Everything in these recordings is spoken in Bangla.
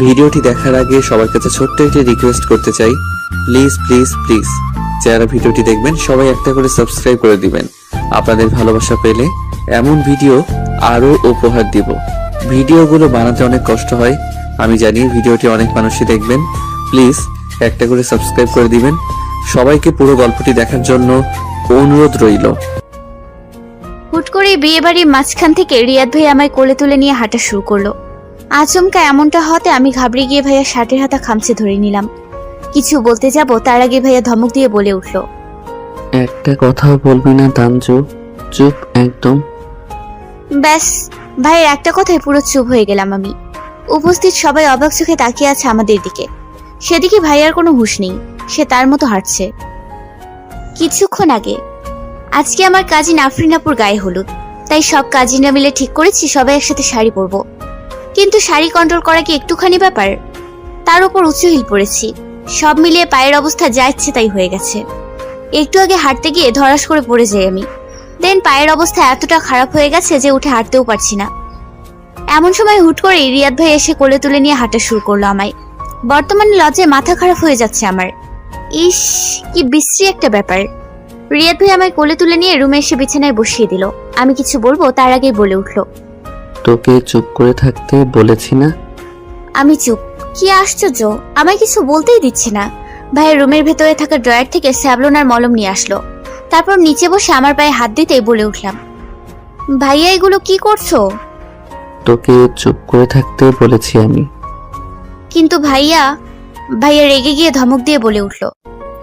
ভিডিওটি দেখার আগে সবার কাছে ছোট্ট একটি রিকোয়েস্ট করতে চাই, প্লিজ প্লিজ প্লিজ যারা ভিডিওটি দেখবেন সবাই একটা করে সাবস্ক্রাইব করে দিবেন। আপনাদের ভালোবাসা পেলে এমন ভিডিও আরো উপহার দিব। ভিডিওগুলো বানাতে অনেক কষ্ট হয়, আমি জানি। ভিডিওটি অনেক মানুষই দেখবেন, প্লিজ একটা করে সাবস্ক্রাইব করে দিবেন। সবাইকে পুরো গল্পটি দেখার জন্য অনুরোধ রইল। হুট করে বিয়ে বাড়ির মাঝখান থেকে রিয়াদ ভাই আমায় কোলে তুলে নিয়ে হাঁটা শুরু করলো। আচমকা এমনটা হতে আমি ঘাবড়ে গিয়ে ভাইয়া শার্টের হাতা খামচে ধরে নিলাম। কিছু বলতে যাব তার আগে ভাইয়া ধমক দিয়ে বলে উঠল, একটা কথাও বলবি না তানজু, চুপ একদম। ব্যাস, ভাইয়ের একটা কথায় পুরো চুপ হয়ে গেলাম আমি। উপস্থিত সবাই অবাক চোখে তাকিয়ে আছে আমাদের দিকে। সেদিকে ভাইয়ার কোনো হুঁশ নেই, সে তার মতো হাঁটছে। কিছুক্ষণ আগে আজকে আমার কাজিন আফরিনাপুর গায়ে হলুদ, তাই সব কাজিনরা মিলে ঠিক করেছি সবাই একসাথে শাড়ি পরবো। কিন্তু শাড়ি কন্ট্রোল করা কি একটুখানি ব্যাপার? তার উপর উঁচু হিল পরেছি, সব মিলিয়ে পায়ের অবস্থা যা ইচ্ছে তাই হয়ে গেছে। একটু আগে হাঁটতে গিয়ে ধরাস করে পড়ে যাই আমি। দেন পায়ের অবস্থা এতটা খারাপ হয়ে গেছে যে উঠে হাঁটতেও পারছি না। এমন সময় হুট করে রিয়াদ ভাই এসে কোলে তুলে নিয়ে হাঁটা শুরু করলো আমায়। বর্তমানে লজ্জায় মাথা খারাপ হয়ে যাচ্ছে আমার। ইস, কি বিশ্রী একটা ব্যাপার। রিয়াদ ভাই আমায় কোলে তুলে নিয়ে রুমে এসে বিছানায় বসিয়ে দিল। আমি কিছু বলবো তার আগেই বলে উঠলো, তোকে চুপ করে থাকতে বলেছি না? আমি চুপ। কি আশ্চর্য, আমায় কিছু বলতেই দিচ্ছে না। ভাইয়ের রুমের ভেতরে থাকা ড্রয়ার থেকে স্যাভলন আর মলম নিয়ে আসলো। তারপর নিচে বসে আমার পায়ে হাত দিতেই বলে উঠলাম, ভাইয়া এগুলো কি করছো? তোকে চুপ করে থাকতে বলেছি আমি। কিন্তু ভাইয়া রেগে গিয়ে ধমক দিয়ে বলে উঠলো,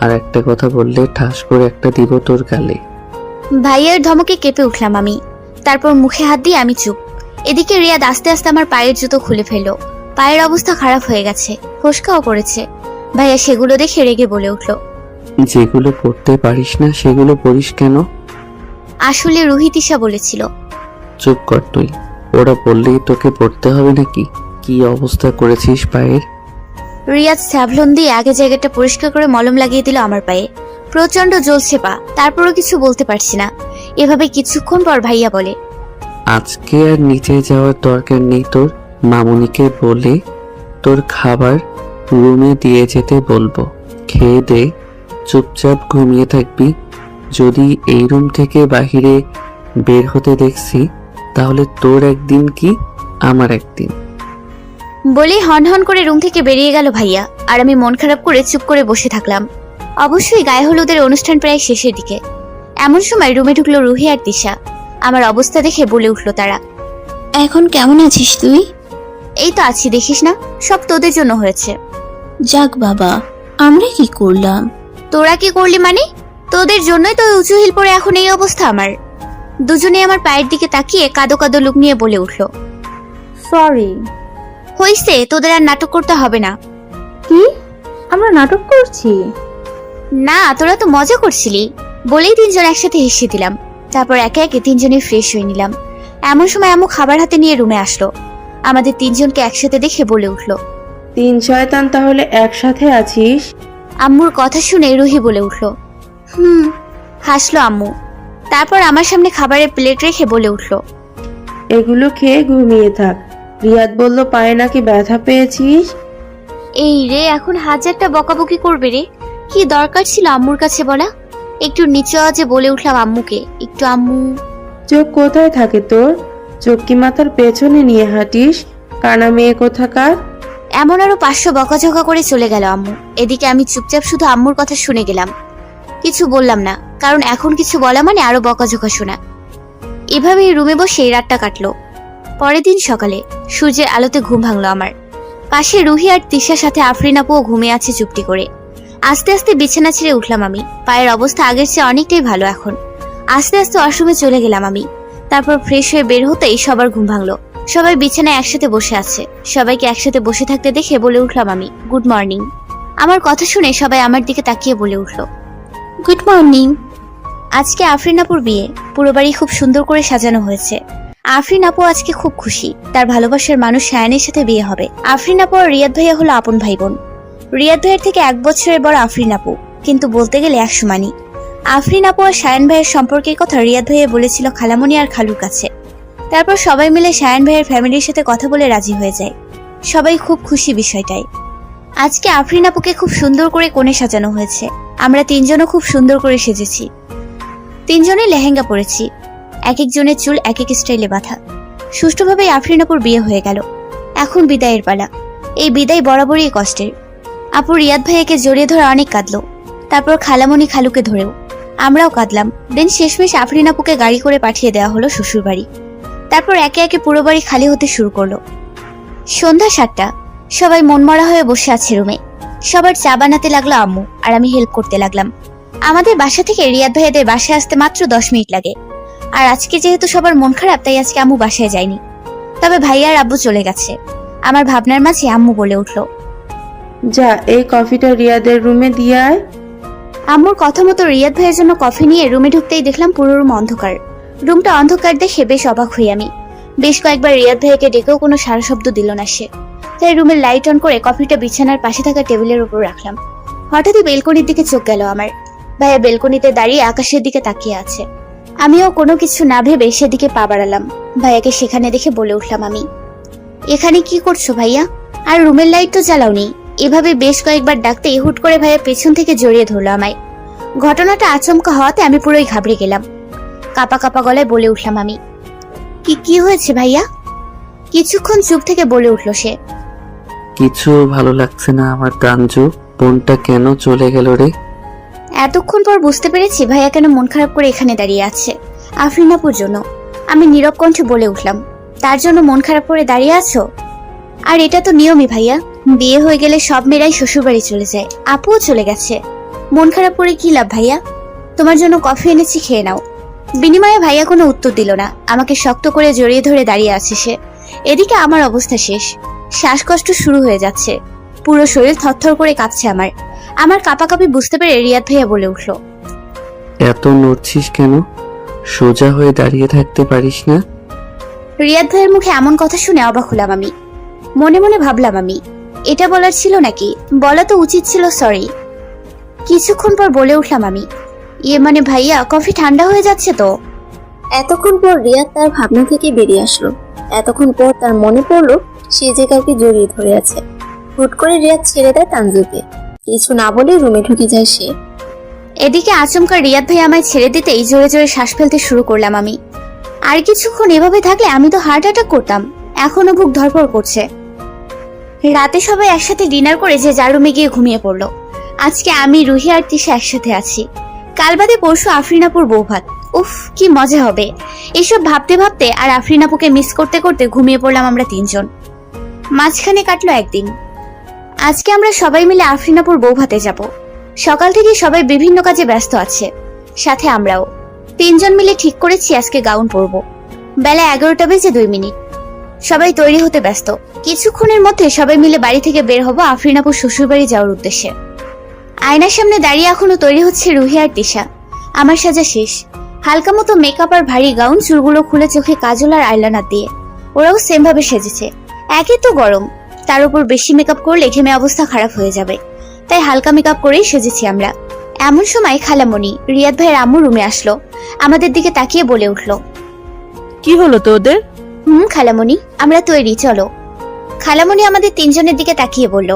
আর একটা কথা বললে ঠাস করে একটা দিব তোর গালে। ভাইয়ার ধমকে কেঁপে উঠলাম আমি। তারপর মুখে হাত দিয়ে আমি চুপ। এদিকে রিয়াদ আস্তে আস্তে আমার পায়ের জুতো খুলে ফেললো। পায়ের অবস্থা খারাপ হয়ে গেছে, ফোসকাও পড়েছে। ভাইয়া সেগুলো দেখে রেগে বলে উঠলো, যেগুলো পড়তে পারিস না সেগুলো পড়িস কেন? আসলে রুহিতিশা বলেছিল। চুপ কর তুই, ওরা বললেই তোকে পড়তে হবে নাকি? কি অবস্থা করেছিস পায়ের? রিয়াদ স্যাভলন দিয়ে আগে জায়গাটা পরিষ্কার করে মলম লাগিয়ে দিল আমার পায়ে। প্রচন্ড জ্বলছে পা, তারপরও কিছু বলতে পারছি না। এভাবে কিছুক্ষণ পর ভাইয়া বলে, আজকে আর নিচে যাওয়ার দরকার নেই তোর। মামুনিকে বলে তোর খাবার রুমে দিয়ে যেতে বলবো। খেয়ে দে, চুপচাপ ঘুমিয়ে থাকবি। যদি এই রুম থেকে বাহিরে বের হতে দেখছি তাহলে তোর একদিন কি আমার একদিন। বলেই হন করে রুম থেকে বেরিয়ে গেল ভাইয়া। আর আমি মন খারাপ করে চুপ করে বসে থাকলাম। অবশ্যই গায়ে হলুদের অনুষ্ঠান প্রায় শেষের দিকে। এমন সময় রুমে ঢুকলো রুহি আর দিশা। আমার অবস্থা দেখে বলে উঠলো তারা, এখন কেমন আছিস তুই? এই তো আছি, দেখিস না, সব তোদের জন্য হয়েছে। যাক বাবা, আমরা কি করলাম? তোরা কি করলি মানে? তোদের জন্যই তো উঁচু হিল পরে এখন এই অবস্থা আমার। দুজনে আমার পায়ের দিকে তাকিয়ে কাদো কাদো লুক নিয়ে বলে উঠলো, সরি। হইছে, তোদের আর নাটক করতে হবে না। কি? আমরা নাটক করছি? না, তোরা তো মজা করছিলি বলেই তিনজন একসাথে হেসে দিলাম। তারপর একে একে তিনজনে ফ্রেশ হয়ে নিলাম। এমন সময় আম্মু খাবার হাতে নিয়ে রুমে আসলো। আমাদের তিনজনকে একসাথে দেখে বলে উঠলো, তিন শয়তান তাহলে একসাথে আছিস? আম্মুর কথা শুনে রুহি বলে উঠলো, হাসলো আম্মু। তারপর আমার সামনে খাবারের প্লেট রেখে বলে উঠলো, এগুলো খেয়ে ঘুমিয়ে থাক। রিয়াদ বলল পায়ে নাকি ব্যথা পেয়েছিস। এই রে, এখন হাজারটা বকাবকি করবে রে। কি দরকার ছিল আম্মুর কাছে বলা? একটু নিচু আওয়াজে বলে উঠলাম আম্মুকে, একটু আম্মু। চোখ কোথায় থাকে তোর? চোখ কি মাথার পেছনে নিয়ে হাঁটিস? কানা মেয়ে কোথাকার। এমন আরো 500 বকাঝকা করে চলে গেল আম্মু। এদিকে আমি চুপচাপ শুধু আম্মুর কথা শুনে গেলাম, কিছু বললাম না, কারণ এখন কিছু বলা মানে আরো বকাঝকা শোনা। এভাবেই রুমে বসে রাতটা কাটলো। পরের দিন সকালে সূর্যের আলোতে ঘুম ভাঙলো আমার। পাশে রুহি আর তিশার সাথে আফরিন আপুও ঘুমিয়ে আছে চুপটি করে। আস্তে আস্তে বিছানা ছেড়ে উঠলাম আমি। পায়ের অবস্থা আগের চেয়ে অনেকটাই ভালো এখন। আস্তে আস্তে ওয়াশরুমে চলে গেলাম আমি। তারপর ফ্রেশ হয়ে বের হতেই সবার ঘুম ভাঙলো। সবাই বিছানায় একসাথে বসে আছে। সবাইকে একসাথে বসে থাকতে দেখে বলে উঠলাম আমি, গুড মর্নিং। আমার কথা শুনে সবাই আমার দিকে তাকিয়ে বলে উঠলো, গুড মর্নিং। আজকে আফরিন আপুর বিয়ে। পুরো বাড়ি খুব সুন্দর করে সাজানো হয়েছে। আফরিন আপু আজকে খুব খুশি, তার ভালোবাসার মানুষ শায়ানের সাথে বিয়ে হবে। আফরিন আপু আর রিয়াদ ভাইয়া হলো আপন ভাই বোন। রিয়াদ ভাইয়ের থেকে 1 বছরের বড় আফরিন আপু, কিন্তু বলতে গেলে 1 সমানই। আফরিন আপু আর শায়ান ভাইয়ের সম্পর্কের কথা রিয়াদ ভাইয়া বলেছিল খালামণি আর খালুর কাছে। তারপর সবাই মিলে শায়ান ভাইয়ের ফ্যামিলির সাথে কথা বলে রাজি হয়ে যায়। সবাই খুব খুশি বিষয়টায়। আজকে আফরিন আপুকে খুব সুন্দর করে কোণে সাজানো হয়েছে। আমরা তিনজনও খুব সুন্দর করে সেজেছি। তিনজনে লেহেঙ্গা পরেছি, এক একজনের চুল এক এক স্টাইলে বাঁধা। সুষ্ঠুভাবে আফরিন আপুর বিয়ে হয়ে গেল। এখন বিদায়ের পালা। এই বিদায় বরাবরই কষ্টের। আপু রিয়াদ ভাইয়াকে জড়িয়ে ধরে অনেক কাঁদলো, তারপর খালামণি খালুকে ধরেও। আমরাও কাঁদলাম। দেন শেষমেশ আফরিন আপুকে গাড়ি করে পাঠিয়ে দেওয়া হলো শ্বশুর বাড়ি। তারপর একে একে পুরো বাড়ি খালি হতে শুরু করলো। সন্ধ্যা 7টা, সবাই মনমরা হয়ে বসে আছে রুমে। সবার চা বানাতে লাগলো আম্মু, আর আমি হেল্প করতে লাগলাম। আমাদের বাসা থেকে রিয়াদ ভাইয়াদের বাসায় আসতে মাত্র 10 মিনিট লাগে। আর আজকে যেহেতু সবার মন খারাপ, তাই আজকে আম্মু বাসায় যায়নি। তবে ভাইয়া আর আব্বু চলে গেছে। আমার ভাবনার মাঝে আম্মু বলে উঠলো, যা এই কফিটা রিয়াদের রুমে দিয়ে আয়। আম্মুর কথা মতো রিয়াদ ভাইয়ের জন্য কফি নিয়ে রুমে ঢুকতেই দেখলাম পুরো রুম অন্ধকার। রুমটা অন্ধকার দেখে বেশ অবাক হই আমি। বেশ কয়েকবার রিয়াদ ভাইয়াকে ডেকেও কোনো সারা শব্দ দিল না সে। তাই রুমের লাইট অন করে কফিটা বিছানার পাশে থাকা টেবিলের উপর রাখলাম। হঠাৎই বেলকনির দিকে চোখ গেল আমার। ভাইয়া বেলকনিতে দাঁড়িয়ে আকাশের দিকে তাকিয়ে আছে। আমিও কোনো কিছু না ভেবে সেদিকে পা বাড়ালাম। ভাইয়াকে সেখানে দেখে বলে উঠলাম আমি, এখানে কি করছো ভাইয়া? আর রুমের লাইট তো জ্বালাওনি। এভাবে বেশ কয়েকবার ডাকতে হুট করে ভাইয়া পেছন থেকে জড়িয়ে ধরলো আমায়। ঘটনাটা আচমকা হওয়াতে আমি পুরোই ঘাবড়ে গেলাম। কাপা কাপা গলায় বলে উঠলাম আমি, কি হয়েছে ভাইয়া? কিছুক্ষণ চুপ থেকে বলে উঠলো সে, কিছু ভালো লাগছে না আমার তানজু। বোনটা কেন চলে গেল রে? এতক্ষণ পর বুঝতে পেরেছি ভাইয়া কেন মন খারাপ করে এখানে দাঁড়িয়ে আছে। আফরিন আপুর জন্য। আমি নীরব কণ্ঠে বলে উঠলাম, তার জন্য মন খারাপ করে দাঁড়িয়ে আছো? আর এটা তো নিয়মই ভাইয়া, বিয়ে হয়ে গেলে সব মেয়েরাই শ্বশুরবাড়ি চলে যায়। আপুও চলে গেছে, মন খারাপ করে কি লাভ ভাইয়া? তোমার জন্য কফি এনেছি, খেয়ে নাও। বিনিময়ে ভাইয়া কোনো উত্তর দিল না। আমাকে শক্ত করে জড়িয়ে ধরে দাঁড়িয়ে আছে সে। এদিকে আমার অবস্থা শেষ। শ্বাসকষ্ট শুরু হয়ে যাচ্ছে। পুরো শরীর থরথর করে কাঁপছে আমার। আমার কাঁপাকাঁপি বুঝতে পেরে রিয়াদ ভাইয়া বলে উঠল, এত নড়ছিস কেন? সোজা হয়ে দাঁড়িয়ে থাকতে পারিস না? রিয়াদ ভাইয়ের মুখে এমন কথা শুনে অবাক হলাম আমি। মনে মনে ভাবলাম আমি, এটা বলার ছিল নাকি? বলা তো উচিত ছিল সরি। কিছুক্ষণ পর বলে উঠলাম আমি, ইয়ে মানে ভাইয়া, কফি ঠান্ডা হয়ে যাচ্ছে তো। এতক্ষণ পর রিয়াদ তার ভাবনা থেকে বেরিয়ে আসলো। এতক্ষণ পর তার মনে পড়লো সে যে কাউকে জড়িয়ে ধরে আছে। হুট করে রিয়াদ ছেড়ে দেয় তানজুকে। কিছু না বলে রুমে ঢুকে যায় সে। এদিকে আচমকা রিয়াদ ভাই আমায় ছেড়ে দিতেই জোরে জোরে শ্বাস ফেলতে শুরু করলাম আমি। আর কিছুক্ষণ এভাবে থাকলে আমি তো হার্ট অ্যাটাক করতাম। এখনো বুক ধড়ফড় করছে। রাতে সবাই একসাথে ডিনার করে যে যার রুমে গিয়ে ঘুমিয়ে পড়লো। আজকে আমি, রুহি আর তিশা একসাথে আছি। কাল বাদে পরশু আফরিনাপুর বৌভাত। উফ, কি মজা হবে। এসব ভাবতে ভাবতে আর আফরিনাপুকে মিস করতে করতে ঘুমিয়ে পড়লাম আমরা তিনজন। মাঝখানে কাটলো একদিন। আজকে আমরা সবাই মিলে আফরিনাপুর বৌভাতে যাব। সকাল থেকে সবাই বিভিন্ন কাজে ব্যস্ত আছে, সাথে আমরাও। তিনজন মিলে ঠিক করেছি আজকে গাউন পরবো। বেলা 11টা বেজে 2 মিনিট। সবাই তৈরি হতে ব্যস্ত। কিছুক্ষণের মধ্যে সবাই মিলে বাড়ি থেকে বের হবো আফরিনাপুর শ্বশুরবাড়ি যাওয়ার উদ্দেশ্যে। আয়নার সামনে দাঁড়িয়ে এখনো তৈরি হচ্ছে রুহি আর তিশা। আমার সাজা শেষ। হালকা মতো মেকআপ আর ভারী গাউন, চুলগুলো খুলে চোখে কাজল আর আইলাইনার দিয়ে। ওরাও সেম ভাবে সেজেছে। একই তো গরম, তার উপর বেশি মেকআপ করলে ঘেমে অবস্থা খারাপ হয়ে যাবে। তাই হালকা মেকআপ করেই সেজেছি আমরা। এমন সময় খালামণি, রিয়াদ ভাইয়ের আম্মু রুমে আসলো। আমাদের দিকে তাকিয়ে বলে উঠলো, কি হলো তোদের? খালামণি, আমরা তৈরি, চলো। খালামণি আমাদের তিনজনের দিকে তাকিয়ে বলল,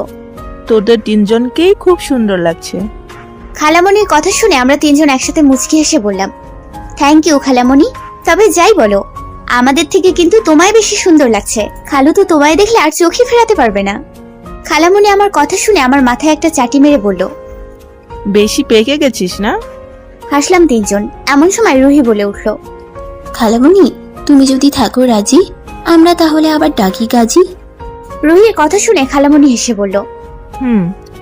তোদের তিনজনকেই খুব সুন্দর লাগছে। খালামণির কথা শুনে আমরা তিনজন একসাথে মুচকি হেসে বললাম, থ্যাংক ইউ খালামণি। তবে যাই বলো, আমাদের থেকে কিন্তু তোমায় বেশি সুন্দর লাগছে। খালু তো তোমায় দেখলে আর চোখই ফেরাতে পারবে না। খালামণি আমার কথা শুনে আমার মাথায় একটা চাটি মেরে বলল, বেশি পেকে গেছিস না? হাসলাম তিনজন। এমন সময় রুহি বলে উঠল, খালামণি, তুমি যদি থাকো রাজি, আমরা তাহলে আবার ডাকি কাজী। রুহির কথা শুনে খালামণি হেসে বলল,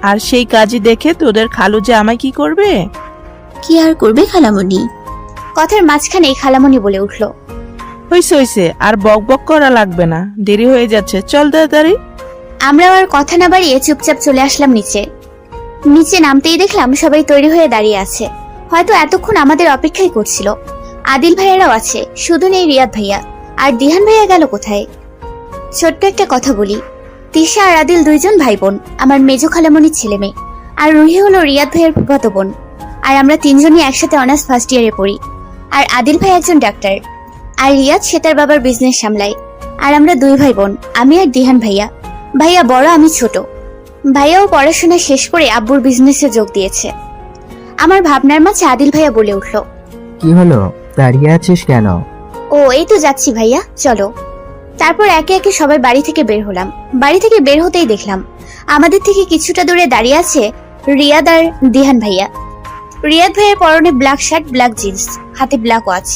আর সেই কাজই দেখে তোদের খালু যে আমায় কি করবে? কি আর করবে খালামণি? কথার মাঝখানে খালামণি বলে উঠল, হইছে, আর বক বক করা লাগবে না, দেরি হয়ে যাচ্ছে, চল তাড়াতাড়ি। আমরা আর কথা না বাড়িয়ে চুপচাপ চলে আসলাম নিচে। নিচে নামতেই দেখলাম সবাই তৈরি হয়ে দাঁড়িয়ে আছে। হয়তো এতক্ষণ আমাদের অপেক্ষাই করছিল। আদিল ভাইয়ারাও আছে, শুধু নেই রিয়াদ ভাইয়া। আর দিহান ভাইয়া গেল কোথায়? ছোট্ট একটা কথা বলি, তিশা আর আদিল দুইজন ভাই বোন, আমার মেজো খালামণির ছেলে মেয়ে। আর রুহি হলো রিয়াদ ভাইয়ের ফুফাতো বোন। আর আমরা তিনজনই একসাথে অনার্স ফার্স্ট ইয়ারে পড়ি। আর আদিল ভাই একজন ডাক্তার, আর রিয়াদ সে তার বাবার বিজনেস সামলায়। আর আমরা দুই ভাই বোন, আমি আর দিহান ভাইয়া। ভাইয়া বড়, আমি ছোট। ভাইয়াও পড়াশোনা শেষ করে আব্বুর বিজনেসে যোগ দিয়েছে। আমার ভাবনার মাঝে আদিল ভাইয়া বলে উঠল, কি হলো, দাঁড়িয়ে আছিস কেন? ও এই তো যাচ্ছি ভাইয়া, চলো। তারপর একে একে সবাই বাড়ি থেকে বের হলাম। বাড়ি থেকে বের হতেই দেখলাম আমাদের থেকে কিছুটা দূরে দাঁড়িয়ে আছে রিয়াদ আর দিহান ভাইয়া। রিয়াদ ভাইয়ের পরনে ব্ল্যাক শার্ট, ব্ল্যাক জিন্স, হাতে ব্ল্যাক ওয়াচ,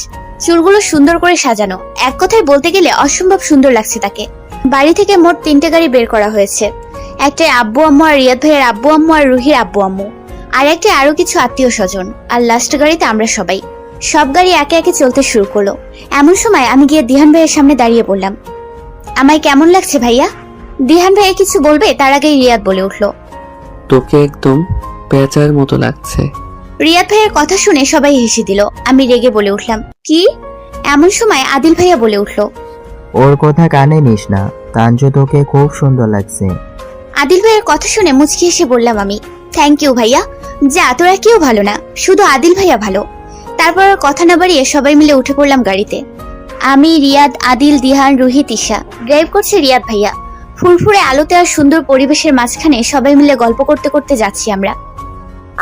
চুলগুলো সুন্দর করে সাজানো। এক কথায় বলতে গেলে অসম্ভব সুন্দর লাগছে তাকে। বাড়ি থেকে মোট 3টে গাড়ি বের করা হয়েছে। একটাই আব্বু আম্মু আর রিয়াদ ভাইয়ের আব্বু আম্মু আর রুহির আব্বু আম্মু, আর একটা আরো কিছু আত্মীয় স্বজন, আর লাস্ট গাড়িতে আমরা সবাই। সব গাড়ি একে একে চলতে শুরু করলো। এমন সময় আমি গিয়ে দিহান ভাইয়ের সামনে দাঁড়িয়ে বললাম, আমায় কেমন লাগছে ভাইয়া? দিহান ভাইয়া কিছু বলবে তার আগেই রিয়াদ বলে উঠলো, তোকে একদম পেঁচার মতো লাগছে। রিয়াদ ভাইয়ের কথা শুনে সবাই হেসে দিল। আমি রেগে বলে উঠলাম, কি? এমন সময় আদিল ভাইয়া বলে উঠলো, ওর কথা কানে নিস না, তাঞ্জু তোকে খুব সুন্দর লাগছে। আদিল ভাইয়ের কথা শুনে মুচকি হেসে বললাম আমি, থ্যাংক ইউ ভাইয়া। যা, তোরা কেউ ভালো না, শুধু আদিল ভাইয়া ভালো। তারপর আর কথা না বাড়িয়ে সবাই মিলে উঠে পড়লাম গাড়িতে। আমি, রিয়াদ, আদিল, দিহান, রুহি, তিশা। ড্রাইভ করছে রিয়াদ ভাইয়া। ফুরফুরে আলোতে আর সুন্দর পরিবেশের মাঝখানে সবাই মিলে গল্প করতে করতে যাচ্ছি আমরা।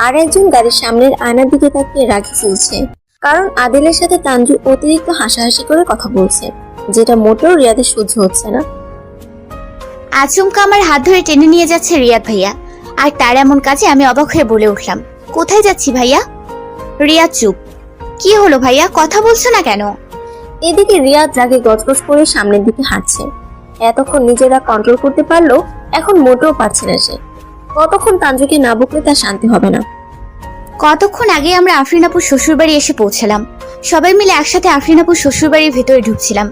আর একজন গাড়ির সামনের আয়নার দিকে তাকিয়ে রাগে ফুলছে, কারণ আদিলের সাথে তানজু অতিরিক্ত হাসাহাসি করে কথা বলছে, যেটা মোটেও রিয়াদের সহ্য হচ্ছে না। আচমকা আমার হাত ধরে টেনে নিয়ে যাচ্ছে রিয়াদ ভাইয়া, আর তার এমন কাজে আমি অবাক হয়ে বলে উঠলাম, কোথায় যাচ্ছি ভাইয়া? রিয়াদ চুপ। কি হলো ভাইয়া, কথা বলছো না কেন? এদিকে রিয়াদ রাগে গজগজ করে সামনের দিকে হাঁটছে। এতক্ষণ নিজেরা কন্ট্রোল করতে পারলো, এখন মোটেও পারছে না সে। কতক্ষণ তানজুকে না বকলে তার শান্তি হবে না। কতক্ষণ আগে আমরা আফরিন আপুর শ্বশুরবাড়ি এসে পৌঁছালাম। সবাই মিলে একসাথে আফরিন আপুর শ্বশুরবাড়ির ভেতরে ঢুকছিলাম।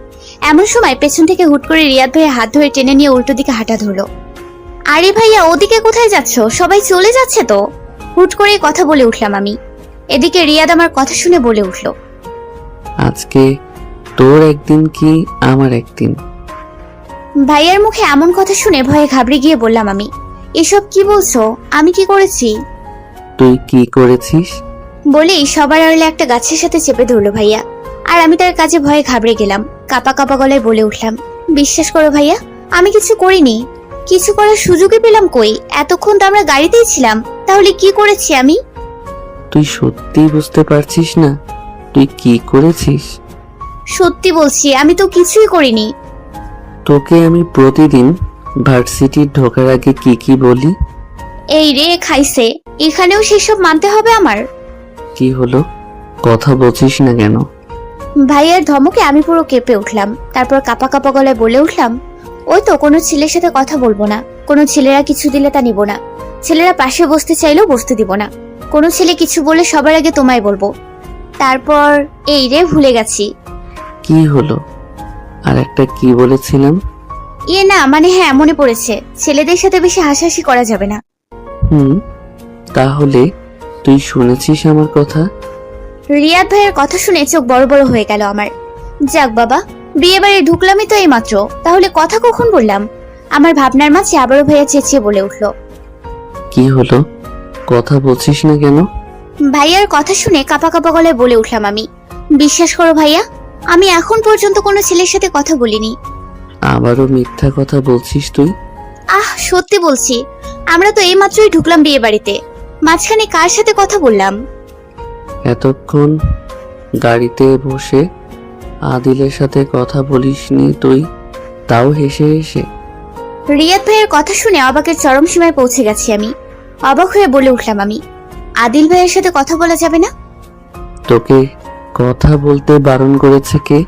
এমন সময় পেছন থেকে হুট করে রিয়াদ ভাইয়া হাত ধরে টেনে নিয়ে উল্টো দিকে হাঁটা ধরলো। আরে ভাইয়া, ওদিকে কোথায় যাচ্ছ? সবাই চলে যাচ্ছে তো। হুট করে কথা বলে উঠলাম আমি। এদিকে রিয়াদ আমার কথা শুনে বলে উঠলো, আজকে তোর একদিন কি আমার একদিন। ভাইয়ার মুখে এমন কথা শুনে ভয়ে ঘাবড়ে গিয়ে বললাম আমি, এসব কি বলছো? আমি কি করেছি? তুই কি করেছিস? বলেই সবার আড়ালে একটা গাছের সাথে চেপে ধরলো ভাইয়া। আর আমি তার কাছে ভয়ে ঘাবড়ে গেলাম। কাপা কাপা গলায় বলে উঠলাম, বিশ্বাস করো ভাইয়া, আমি কিছু করিনি। কিছু করার সুযোগই পেলাম কই? এতক্ষণ তো আমরা গাড়িতেই ছিলাম, তাহলে কি করেছি আমি? তুই সত্যি বুঝতে পারছিস না তুই কি করেছিস? সত্যি বলছি, আমি তো কিছুই করিনি। তোকে আমি প্রতিদিন ভার্সিটি ঢোকার আগে কি কি বলি? এই রে খাইছে, এখানেও সেসব মানতে হবে আমার? কি হলো, কথা বলছিস না কেন? ভাইয়ার ধমকে আমি পুরো কেঁপে উঠলাম। তারপর কাপা কাপা গলায় বলে উঠলাম, ওই তো, কোনো ছেলের সাথে কথা বলবো না। কোনো ছেলেরা কিছু দিলে তা নিব না। ছেলেরা পাশে বসতে চাইলেও বসতে দিব না। কোনো ছেলে কিছু বলে সবার আগে তোমায় বলবো। তারপর এই রে ভুলে গেছি। কি হলো, আর একটা কি বলেছিলাম? না, মানে হ্যাঁ, মনে পড়েছে। ছেলেদের সাথে বেশি হাসাহাসি করা যাবে না। তাহলে তুই শুনেছিস আমার কথা? রিয়াদ ভাইয়ের কথা শুনে চোখ বড় বড় হয়ে গেল আমার। যাক বাবা, বিয়ে বাড়ি ঢুকলামই তো এই মাত্র, তাহলে কথা কখন বললাম? আমার ভাবনার মাঝে আবারও ভাইয়া চেঁচিয়ে বলে উঠলো, কি হলো, কথা বলছিস না কেন? ভাইয়ার কথা শুনে কাপা কাপা গলায় বলে উঠলাম আমি, বিশ্বাস করো ভাইয়া, আমি এখন পর্যন্ত কোনো ছেলের সাথে কথা বলিনি। আবারও মিথ্যা কথা বলছিস তুই? সত্যি বলছি, আমরা তো এই মাত্রই ঢুকলাম বিয়ে বাড়িতে। মাঝখানে কার সাথে কথা বললাম? এতক্ষণ গাড়িতে বসে আদিলের সাথে কথা বলিসনি তুই, তাও হেসে হেসে। রিয়াদ ভাইয়ের কথা শুনে অবাকের চরম সীমায় পৌঁছে গেছি আমি। অবাক হয়ে বলে উঠলাম আমি, আদিল ভাইয়ের সাথে কথা বলা যাবে না? তোকে কথা বলতে বারণ করেছে কে?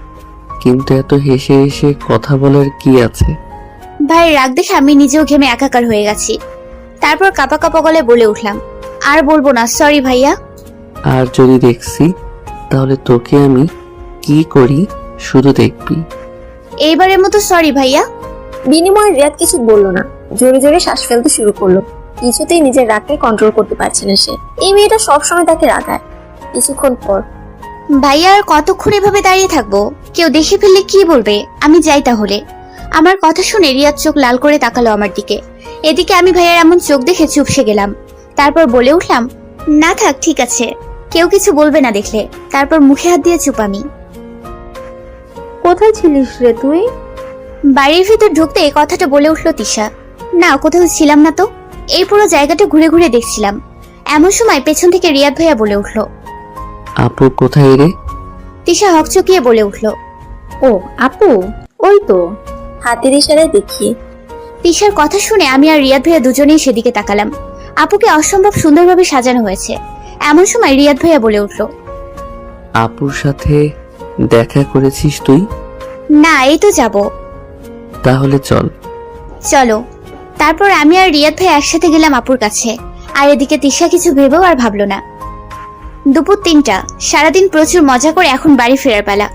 কিন্তু এত হেসে হেসে কথা বলার কি আছে? ভাইয়ের রাগ দেখে আমি নিজেও ঘেমে একাকার হয়ে গেছি। তারপর কাপা কাপা গলায় বলে উঠলাম, আর বলবো না, সরি ভাইয়া। আর যদি দেখছি তাহলে তোকে আমি কি করি শুধু দেখবি। এইবারের মতো সরি ভাইয়া। বিনিময়ে রিয়াদ কিছু বলল না, জোরে জোরে শ্বাস ফেলতে শুরু করলো। কিছুতেই নিজের রাগকে কন্ট্রোল করতে পারছে না সে। এই মেয়েটা সবসময় তাকে রাগায়। কিছুক্ষণ পর, ভাইয়া আর কতক্ষণ এভাবে দাঁড়িয়ে থাকবো? কেউ দেখে ফেললে কি বলবে? আমি যাই তাহলে। আমার কথা শুনে রিয়াদ চোখ লাল করে তাকালো আমার দিকে। এদিকে আমি ভাইয়ার এমন চোখ দেখে চুপসে গেলাম। তারপর বলে উঠলাম, না থাক, ঠিক আছে, কেউ কিছু বলবে না দেখলে। তারপর মুখে হাত দিয়ে চুপ আমি। কোথায় ছিলিস রে তুই? বাড়ির ভিতর ঢুকতে এই কথাটা বলে উঠলো তিশা। না, কোথাও ছিলাম না তো। এই পুরো জায়গাটা ঘুরে ঘুরে দেখছিলাম। এমন সময় পেছন থেকে রিয়াদ ভাইয়া বলে উঠলো। আপু কোথায় রে? তিশা হকচকিয়ে বলে উঠলো। ও আপু, ওই তো। হাতের ইশারায় দেখিয়ে। তিশার কথা শুনে আমি আর রিয়াদ ভাইয়া দুজনেই সেদিকে তাকালাম। আপুকে অসম্ভব সুন্দরভাবে সাজানো হয়েছে। এমন সময় রিয়াদ ভাইয়া বলে উঠলো। আপুর সাথে দেখা করেছিস তুই? না, এই তো যাবো। তাহলে চল। চলো। তারপর আমি আর রিয়াদ ভাই একসাথে গেলাম আপুর কাছে। আর এদিকে তিশা কিছু ভেবেও আর ভাবলো না। দুপুর 3টা। সারাদিন প্রচুর মজা করে এখন বাড়ি ফেরার পালা।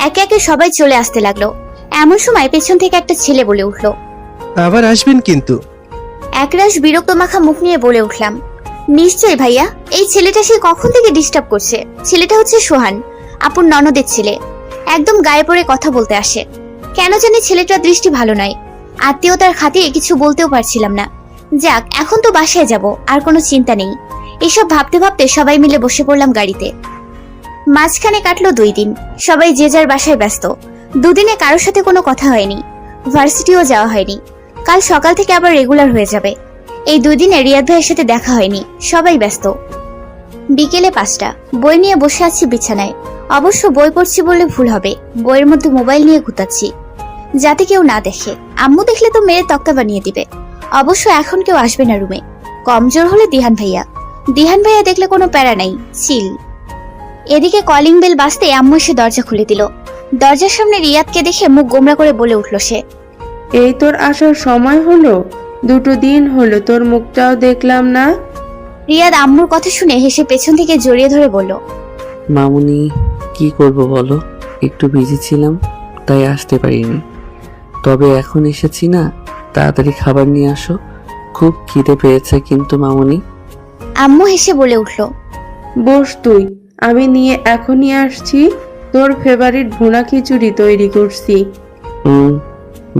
একে একে সবাই চলে আসতে লাগলো। এমন সময় পেছন থেকে একটা ছেলে বলে উঠলো। আবার আসবেন কিন্তু। একরাশ বিরক্ত মাখা মুখ নিয়ে বলে উঠলাম, নিশ্চয়ই ভাইয়া। এই ছেলেটা সে কখন থেকে ডিস্টার্ব করছে। ছেলেটা হচ্ছে সোহান, আপুর ননদের ছেলে। একদম গায়ে পড়ে কথা বলতে আসে। কেন জানি ছেলেটার দৃষ্টি ভালো নয়। আত্মীয়তার খাতিরে কিছু বলতেও পারছিলাম না। যাক, এখন তো বাসায় যাব, আর কোনো চিন্তা নেই। এসব ভাবতে ভাবতে সবাই মিলে বসে পড়লাম গাড়িতে। মাঝখানে কাটলো 2 দিন। সবাই যে যার বাসায় ব্যস্ত। দুদিনে কারোর সাথে কোনো কথা হয়নি। ভার্সিটিও যাওয়া হয়নি। কাল সকাল থেকে আবার রেগুলার হয়ে যাবে। এই 2 দিনে রিয়াদ ভাইয়ের সাথে দেখা হয়নি। সবাই ব্যস্ত। বিকেলে 5টা। বই নিয়ে বসে আছি বিছানায়। অবশ্য বই পড়ছি বললে ভুল হবে। বইয়ের মধ্যে মোবাইল নিয়ে ঘুতাচ্ছি, যাতে কেউ না দেখে। আম্মু দেখলে তো মেরে তক্তা বানিয়ে দিবে। অবশ্য এখন কেউ আসবে না রুমে। কমজোর হলে দিহান ভাইয়া। দিহান ভাইয়া দেখলে কোনো প্যারা নাই, চিল। এদিকে কলিং বেল বাজতে আম্মু এসে দরজা খুলে দিল। দরজার সামনে রিয়াদকে দেখে মুখ গোমরা করে বলে উঠলো সে। এই তোর আসার সময় হলো? 2 দিন হলো, তোর মুখটাও দেখলাম না। রিয়াদ আম্মুর কথা শুনে হেসে পেছন থেকে জড়িয়ে ধরে বলল, মামুনি, কি করব বলো? একটু বিজি ছিলাম, তাই আসতে পারিনি। তবে এখন এসেছি না, তাড়াতাড়ি খাবার নিয়ে আসো। খুব খিদে পেয়েছে কিন্তু মামুনি। আম্মু হেসে বলে উঠল, বস তুই, আমি এখনই আসছি। তোর ফেভারিট ভুনা খিচুড়ি তৈরি করছি।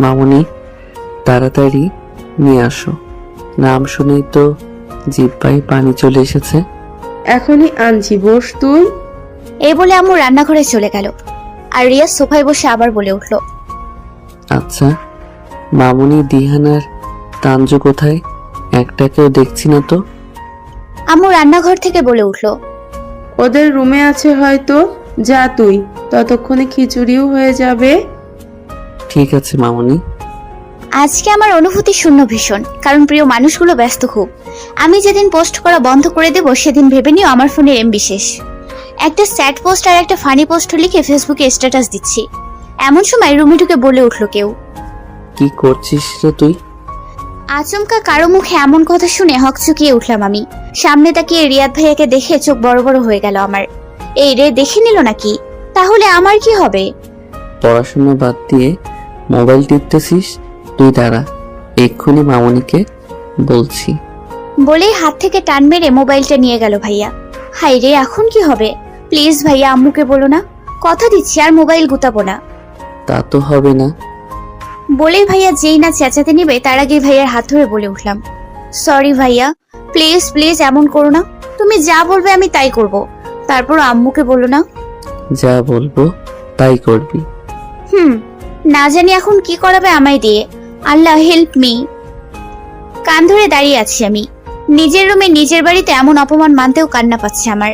মামুনি, তাড়াতাড়ি নিয়ে আসো। নাম শুনেই তো জিহ্বায় পানি চলে এসেছে। এখনই আনছি, বস তুই। এই বলে আম্মু রান্নাঘরে চলে গেল। আর রিয়াদ সোফায় বসে আবার বলে উঠল, আচ্ছা মামুনি, দিহানার তাঞ্জু কোথায়? একটাকেও দেখছি না তো। আম্মু রান্নাঘর থেকে বলে উঠল, ওদের রুমে আছে হয়তো। যা তুই, ততক্ষণে খিচুড়িও হয়ে যাবে। ঠিক আছে মামুনি। আজকে আমার অনুভূতি শূন্য ভীষণ, কারণ প্রিয় মানুষগুলো ব্যস্ত খুব। আমি যেদিন পোস্ট করা বন্ধ করে দেব সেদিন ভেবে নিও আমার ফোনের এমবি শেষ। একটা স্যাড পোস্ট আর একটা ফানি পোস্ট লিখে ফেসবুকে স্ট্যাটাস দিচ্ছি। এমন সময় রুমে ঢুকে বলে উঠল কেউ, কি করছিস রে তুই? আচমকা কারো মুখে এমন কথা শুনে হকচকিয়ে উঠলাম আমি। সামনে তাকিয়ে রিয়াদ ভাইয়াকে দেখে চোখ বড় বড় হয়ে গেল আমার। এই রে, দেখে নিল নাকি? তাহলে আমার কি হবে? পড়াশোনা বাদ দিয়ে মোবাইল টিপতেছিস? তুই দাঁড়া, এক্ষুনি মামুনিকে বলছি। বলেই হাত থেকে টান মেরে মোবাইলটা নিয়ে গেল ভাইয়া। হাই রে, এখন কি হবে? প্লিজ ভাইয়া, আম্মুকে বলো না। কথা দিচ্ছি আর মোবাইল গুতাবো না। তা তো হবে না। বলেই ভাইয়া যেই না চেঁচাতে নিবে তার আগে ভাইয়ার হাত ধরে বলে উঠলাম, সরি ভাইয়া, প্লিজ প্লিজ এমন করো না। তুমি যা বলবে আমি তাই করব। তারপর আম্মুকে বলো না। যা বলবো তাই করবি। না জানি এখন কি করাবে আমায় দিয়ে। আল্লাহ হেল্প মি। কান ধরে দাঁড়িয়ে আছি আমি। নিজের রুমে নিজের বাড়িতে এমন অপমান মানতেও কান্না পাচ্ছে আমার।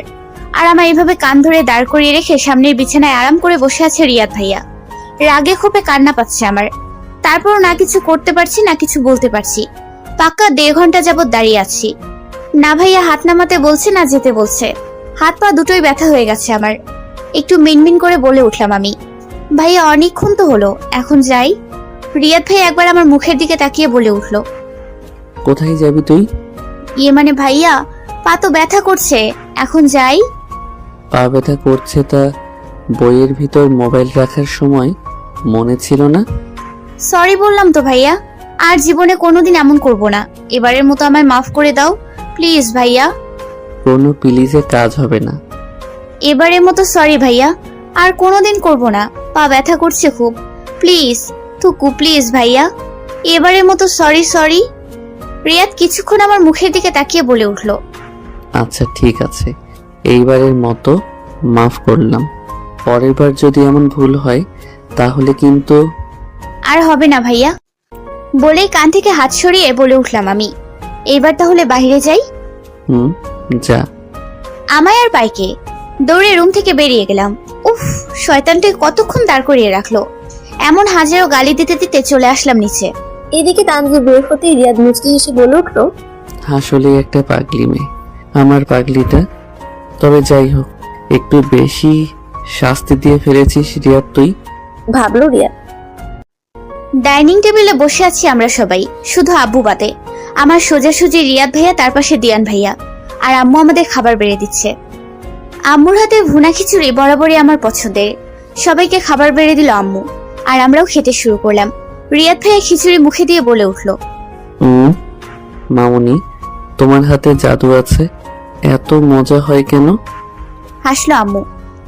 আর আমার এইভাবে কান ধরে দাঁড় করিয়ে রেখে সামনের বিছানায় আরাম করে বসে আছে রিয়াদ ভাইয়া। রাগে ক্ষোভে কান্না পাচ্ছে আমার। তারপর না কিছু করতে পারছি না কিছু বলতে পারছি। পাক্কা 1.5 ঘন্টা যাবত দাঁড়িয়ে আছি। না ভাইয়া হাত নামাতে বলছে না যেতে বলছে। হাত পা দুটোই ব্যথা হয়ে গেছে আমার। একটু মিনমিন করে বলে উঠলাম আমি, ভাইয়া অনেকক্ষণ তো হলো, এখন যাই। রিয়াদ ভাই একবার আমার মুখের দিকে তাকিয়ে বলে উঠল, কোথায় যাবি তুই? ইয়ে মানে ভাইয়া, পা তো ব্যথা করছে, এখন যাই। পা ব্যথা করছে তা বইয়ের ভিতর মোবাইল রাখার সময় মনে ছিল না? সরি বললাম তো ভাইয়া, আর জীবনে কোনোদিন এমন করব না। এবারের মতো আমায় মাফ করে দাও প্লিজ ভাইয়া। কোনো প্লিজে কাজ হবে না। এবারের মতো সরি ভাইয়া, আর কোনোদিন করব না। পা ব্যথা করছে খুব, প্লিজ থুকু, প্লিজ ভাইয়া, এবারের মতো সরি সরি। রিয়াদ কিছুক্ষণ আমার মুখের দিকে তাকিয়ে বলে উঠল, আচ্ছা ঠিক আছে, এইবারের মতো মাফ করলাম। পরের বার যদি এমন ভুল হয় তাহলে কিন্তু। আর হবে না ভাইয়া। বলেই কান থেকে হাত সরিয়ে বলে উঠলাম আমি, এইবার তাহলে বাইরে যাই। যা। আমায় আর পাইকে দৌড়ে রুম থেকে বেরিয়ে গেলাম। উফ, শয়তানটি কতক্ষণ দাঁড় করিয়ে রাখলো। এমন হাজারো গালি দিতে দিতে চলে আসলাম নিচে। এদিকে তানজু বের হতে রিয়াদ মুচকি হেসে বলে উঠলো, আসলে একটা পাগলি মেয়ে আমার পাগলিটা। তবে যাই হোক, একটু বেশি শাস্তি দিয়ে ফেলেছিস রিয়াদ তুই। ভাবলো রিয়াদ। ডাইনিং টেবিলে বসে আছি আমরা সবাই, শুধু আব্বু বাদে। আমার সোজাসুজি রিয়াদ ভাইয়া, তার পাশে দিয়ান ভাইয়া, আর আম্মু আমাদের খাবার বেড়ে দিচ্ছে। আম্মুর হাতে ভুনা খিচুড়ি বরাবরই আমার পছন্দের। সবাইকে খাবার বেড়ে দিল আম্মু, আর আমরাও খেতে শুরু করলাম। রিয়াদ ভাইয়া খিচুড়ি মুখে দিয়ে বলে উঠলো, মামুনি, তোমার হাতে জাদু আছে, এত মজা হয় কেন? হাসলো আম্মু।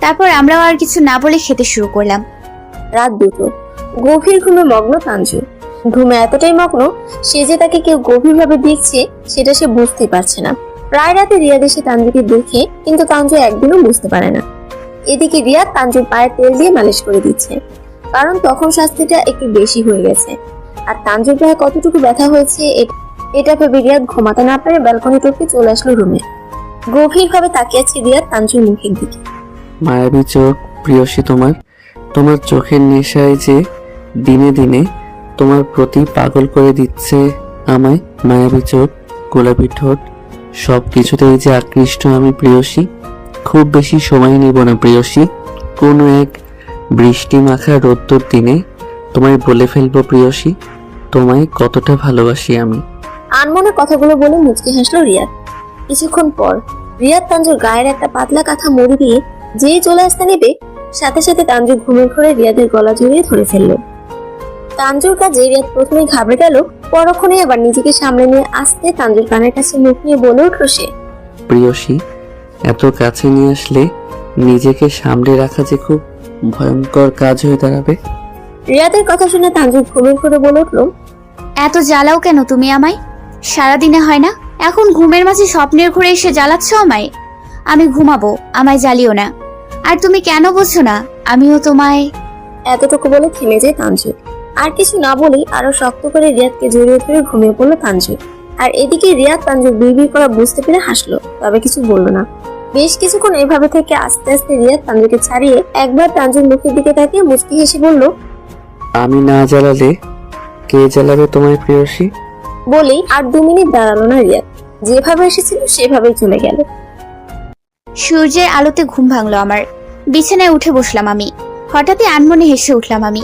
তারপর আমরাও আর কিছু না বলে খেতে শুরু করলাম। রাত 2টো, গভীর ঘুমে মগ্ন তানজু। ঘুমে এতটাই মগ্ন সে যে তাকে কেউ গভীরভাবে দেখছে সেটা সে বুঝতে পারছে না। প্রায় রাতে রিয়াদ এসে তানজুকে দেখে, কিন্তু তানজু একদিনও বুঝতে পারে না। এদিকে রিয়াদ তানজুর পায়ে তেল দিয়ে মালিশ করে দিচ্ছে, কারণ তখন শাস্তিটা একটু বেশি হয়ে গেছে। আর তানজুর পায়ে কতটুকু ব্যথা হয়েছে এটা ভেবে রিয়াদ ঘুমাতে না পেরে ব্যালকনি টপকে চলে আসলো রুমে। গভীরভাবে তাকিয়ে আছে রিয়াদ তানজুর মুখের দিকে। মায়াবী চোখ প্রিয়সী তোমার চোখের নেশায় যে দিনে দিনে তোমার প্রতি পাগল করে দিচ্ছে আমায়। মায়াবী চোখ, গোলাপি ঠোঁট, সব কিছুতেই যে আকৃষ্ট আমি প্রিয়সী। খুব বেশি সময় নিব না প্রিয়সী, কোনো এক বৃষ্টি মাখা রোদ্দুর দিনে তোমায় বলে ফেলবো প্রিয়সী, তোমায় কতটা ভালোবাসি আমি। আনমনে কথাগুলো বলে মুচকি হাসলো রিয়াদ। কিছুক্ষণ পর রিয়াদ তানজুর গায়ের একটা পাতলা কাঁথা মুড়ি দিয়ে যেই চলে আসতে নেবে, সাথে সাথে তানজু ঘুমের ঘরে রিয়াদের গলা জড়িয়ে ধরে ফেললো। তানজুর কাজে রিয়াদ প্রথমে ঘাবড়ে গেল, পরক্ষণে আবার নিজেকে সামনে নিয়ে আসতে তানজুর কানের কাছে মুখ নিয়ে বলে উঠলো সে, প্রিয়সী, এত কাছে নিয়ে আসলে নিজেকে সামলে রাখা যে খুব ভয়ঙ্কর কাজ হয়ে দাঁড়াবে। রিয়াদের কথা শুনে তানজু ঘুমের ঘরে বলে উঠলো, এত জ্বালাও কেন তুমি আমায়? সারাদিনে হয় না, এখন ঘুমের মাঝে স্বপ্নের ঘুরে এসে জ্বালাচ্ছ আমায়। আমি ঘুমাবো, আমায় জ্বালিও না। আর তুমি কেন বুঝছো না আমিও তোমায়। এতটুকু বলে থেমে যায় তানজু। আর কিছু না বলেই আরো শক্ত করে রিয়াদকে জড়িয়ে ধরে ঘুমিয়ে পড়লো তানজু। আর এদিকে রিয়াদ তানজুর বিড়বিড় করা বুঝতে পেরে হাসলো, তবে কিছু বললো না। বেশ কিছুক্ষণ এভাবে থেকে আস্তে আস্তে রিয়াদ তানজুকে ছাড়িয়ে একবার তানজুর মুখের দিকে তাকিয়ে মুচকি হেসে বলল, আমি না জ্বালালে কে জ্বালাবে তোমায় প্রিয়সী? বলেই আর 2 মিনিট দাঁড়ালো না রিয়াদ, যেভাবে এসেছিল সেভাবেই চলে গেল। সূর্যের আলোতে ঘুম ভাঙলো আমার। বিছানায় উঠে বসলাম আমি। হঠাৎই আনমনে হেসে উঠলাম আমি।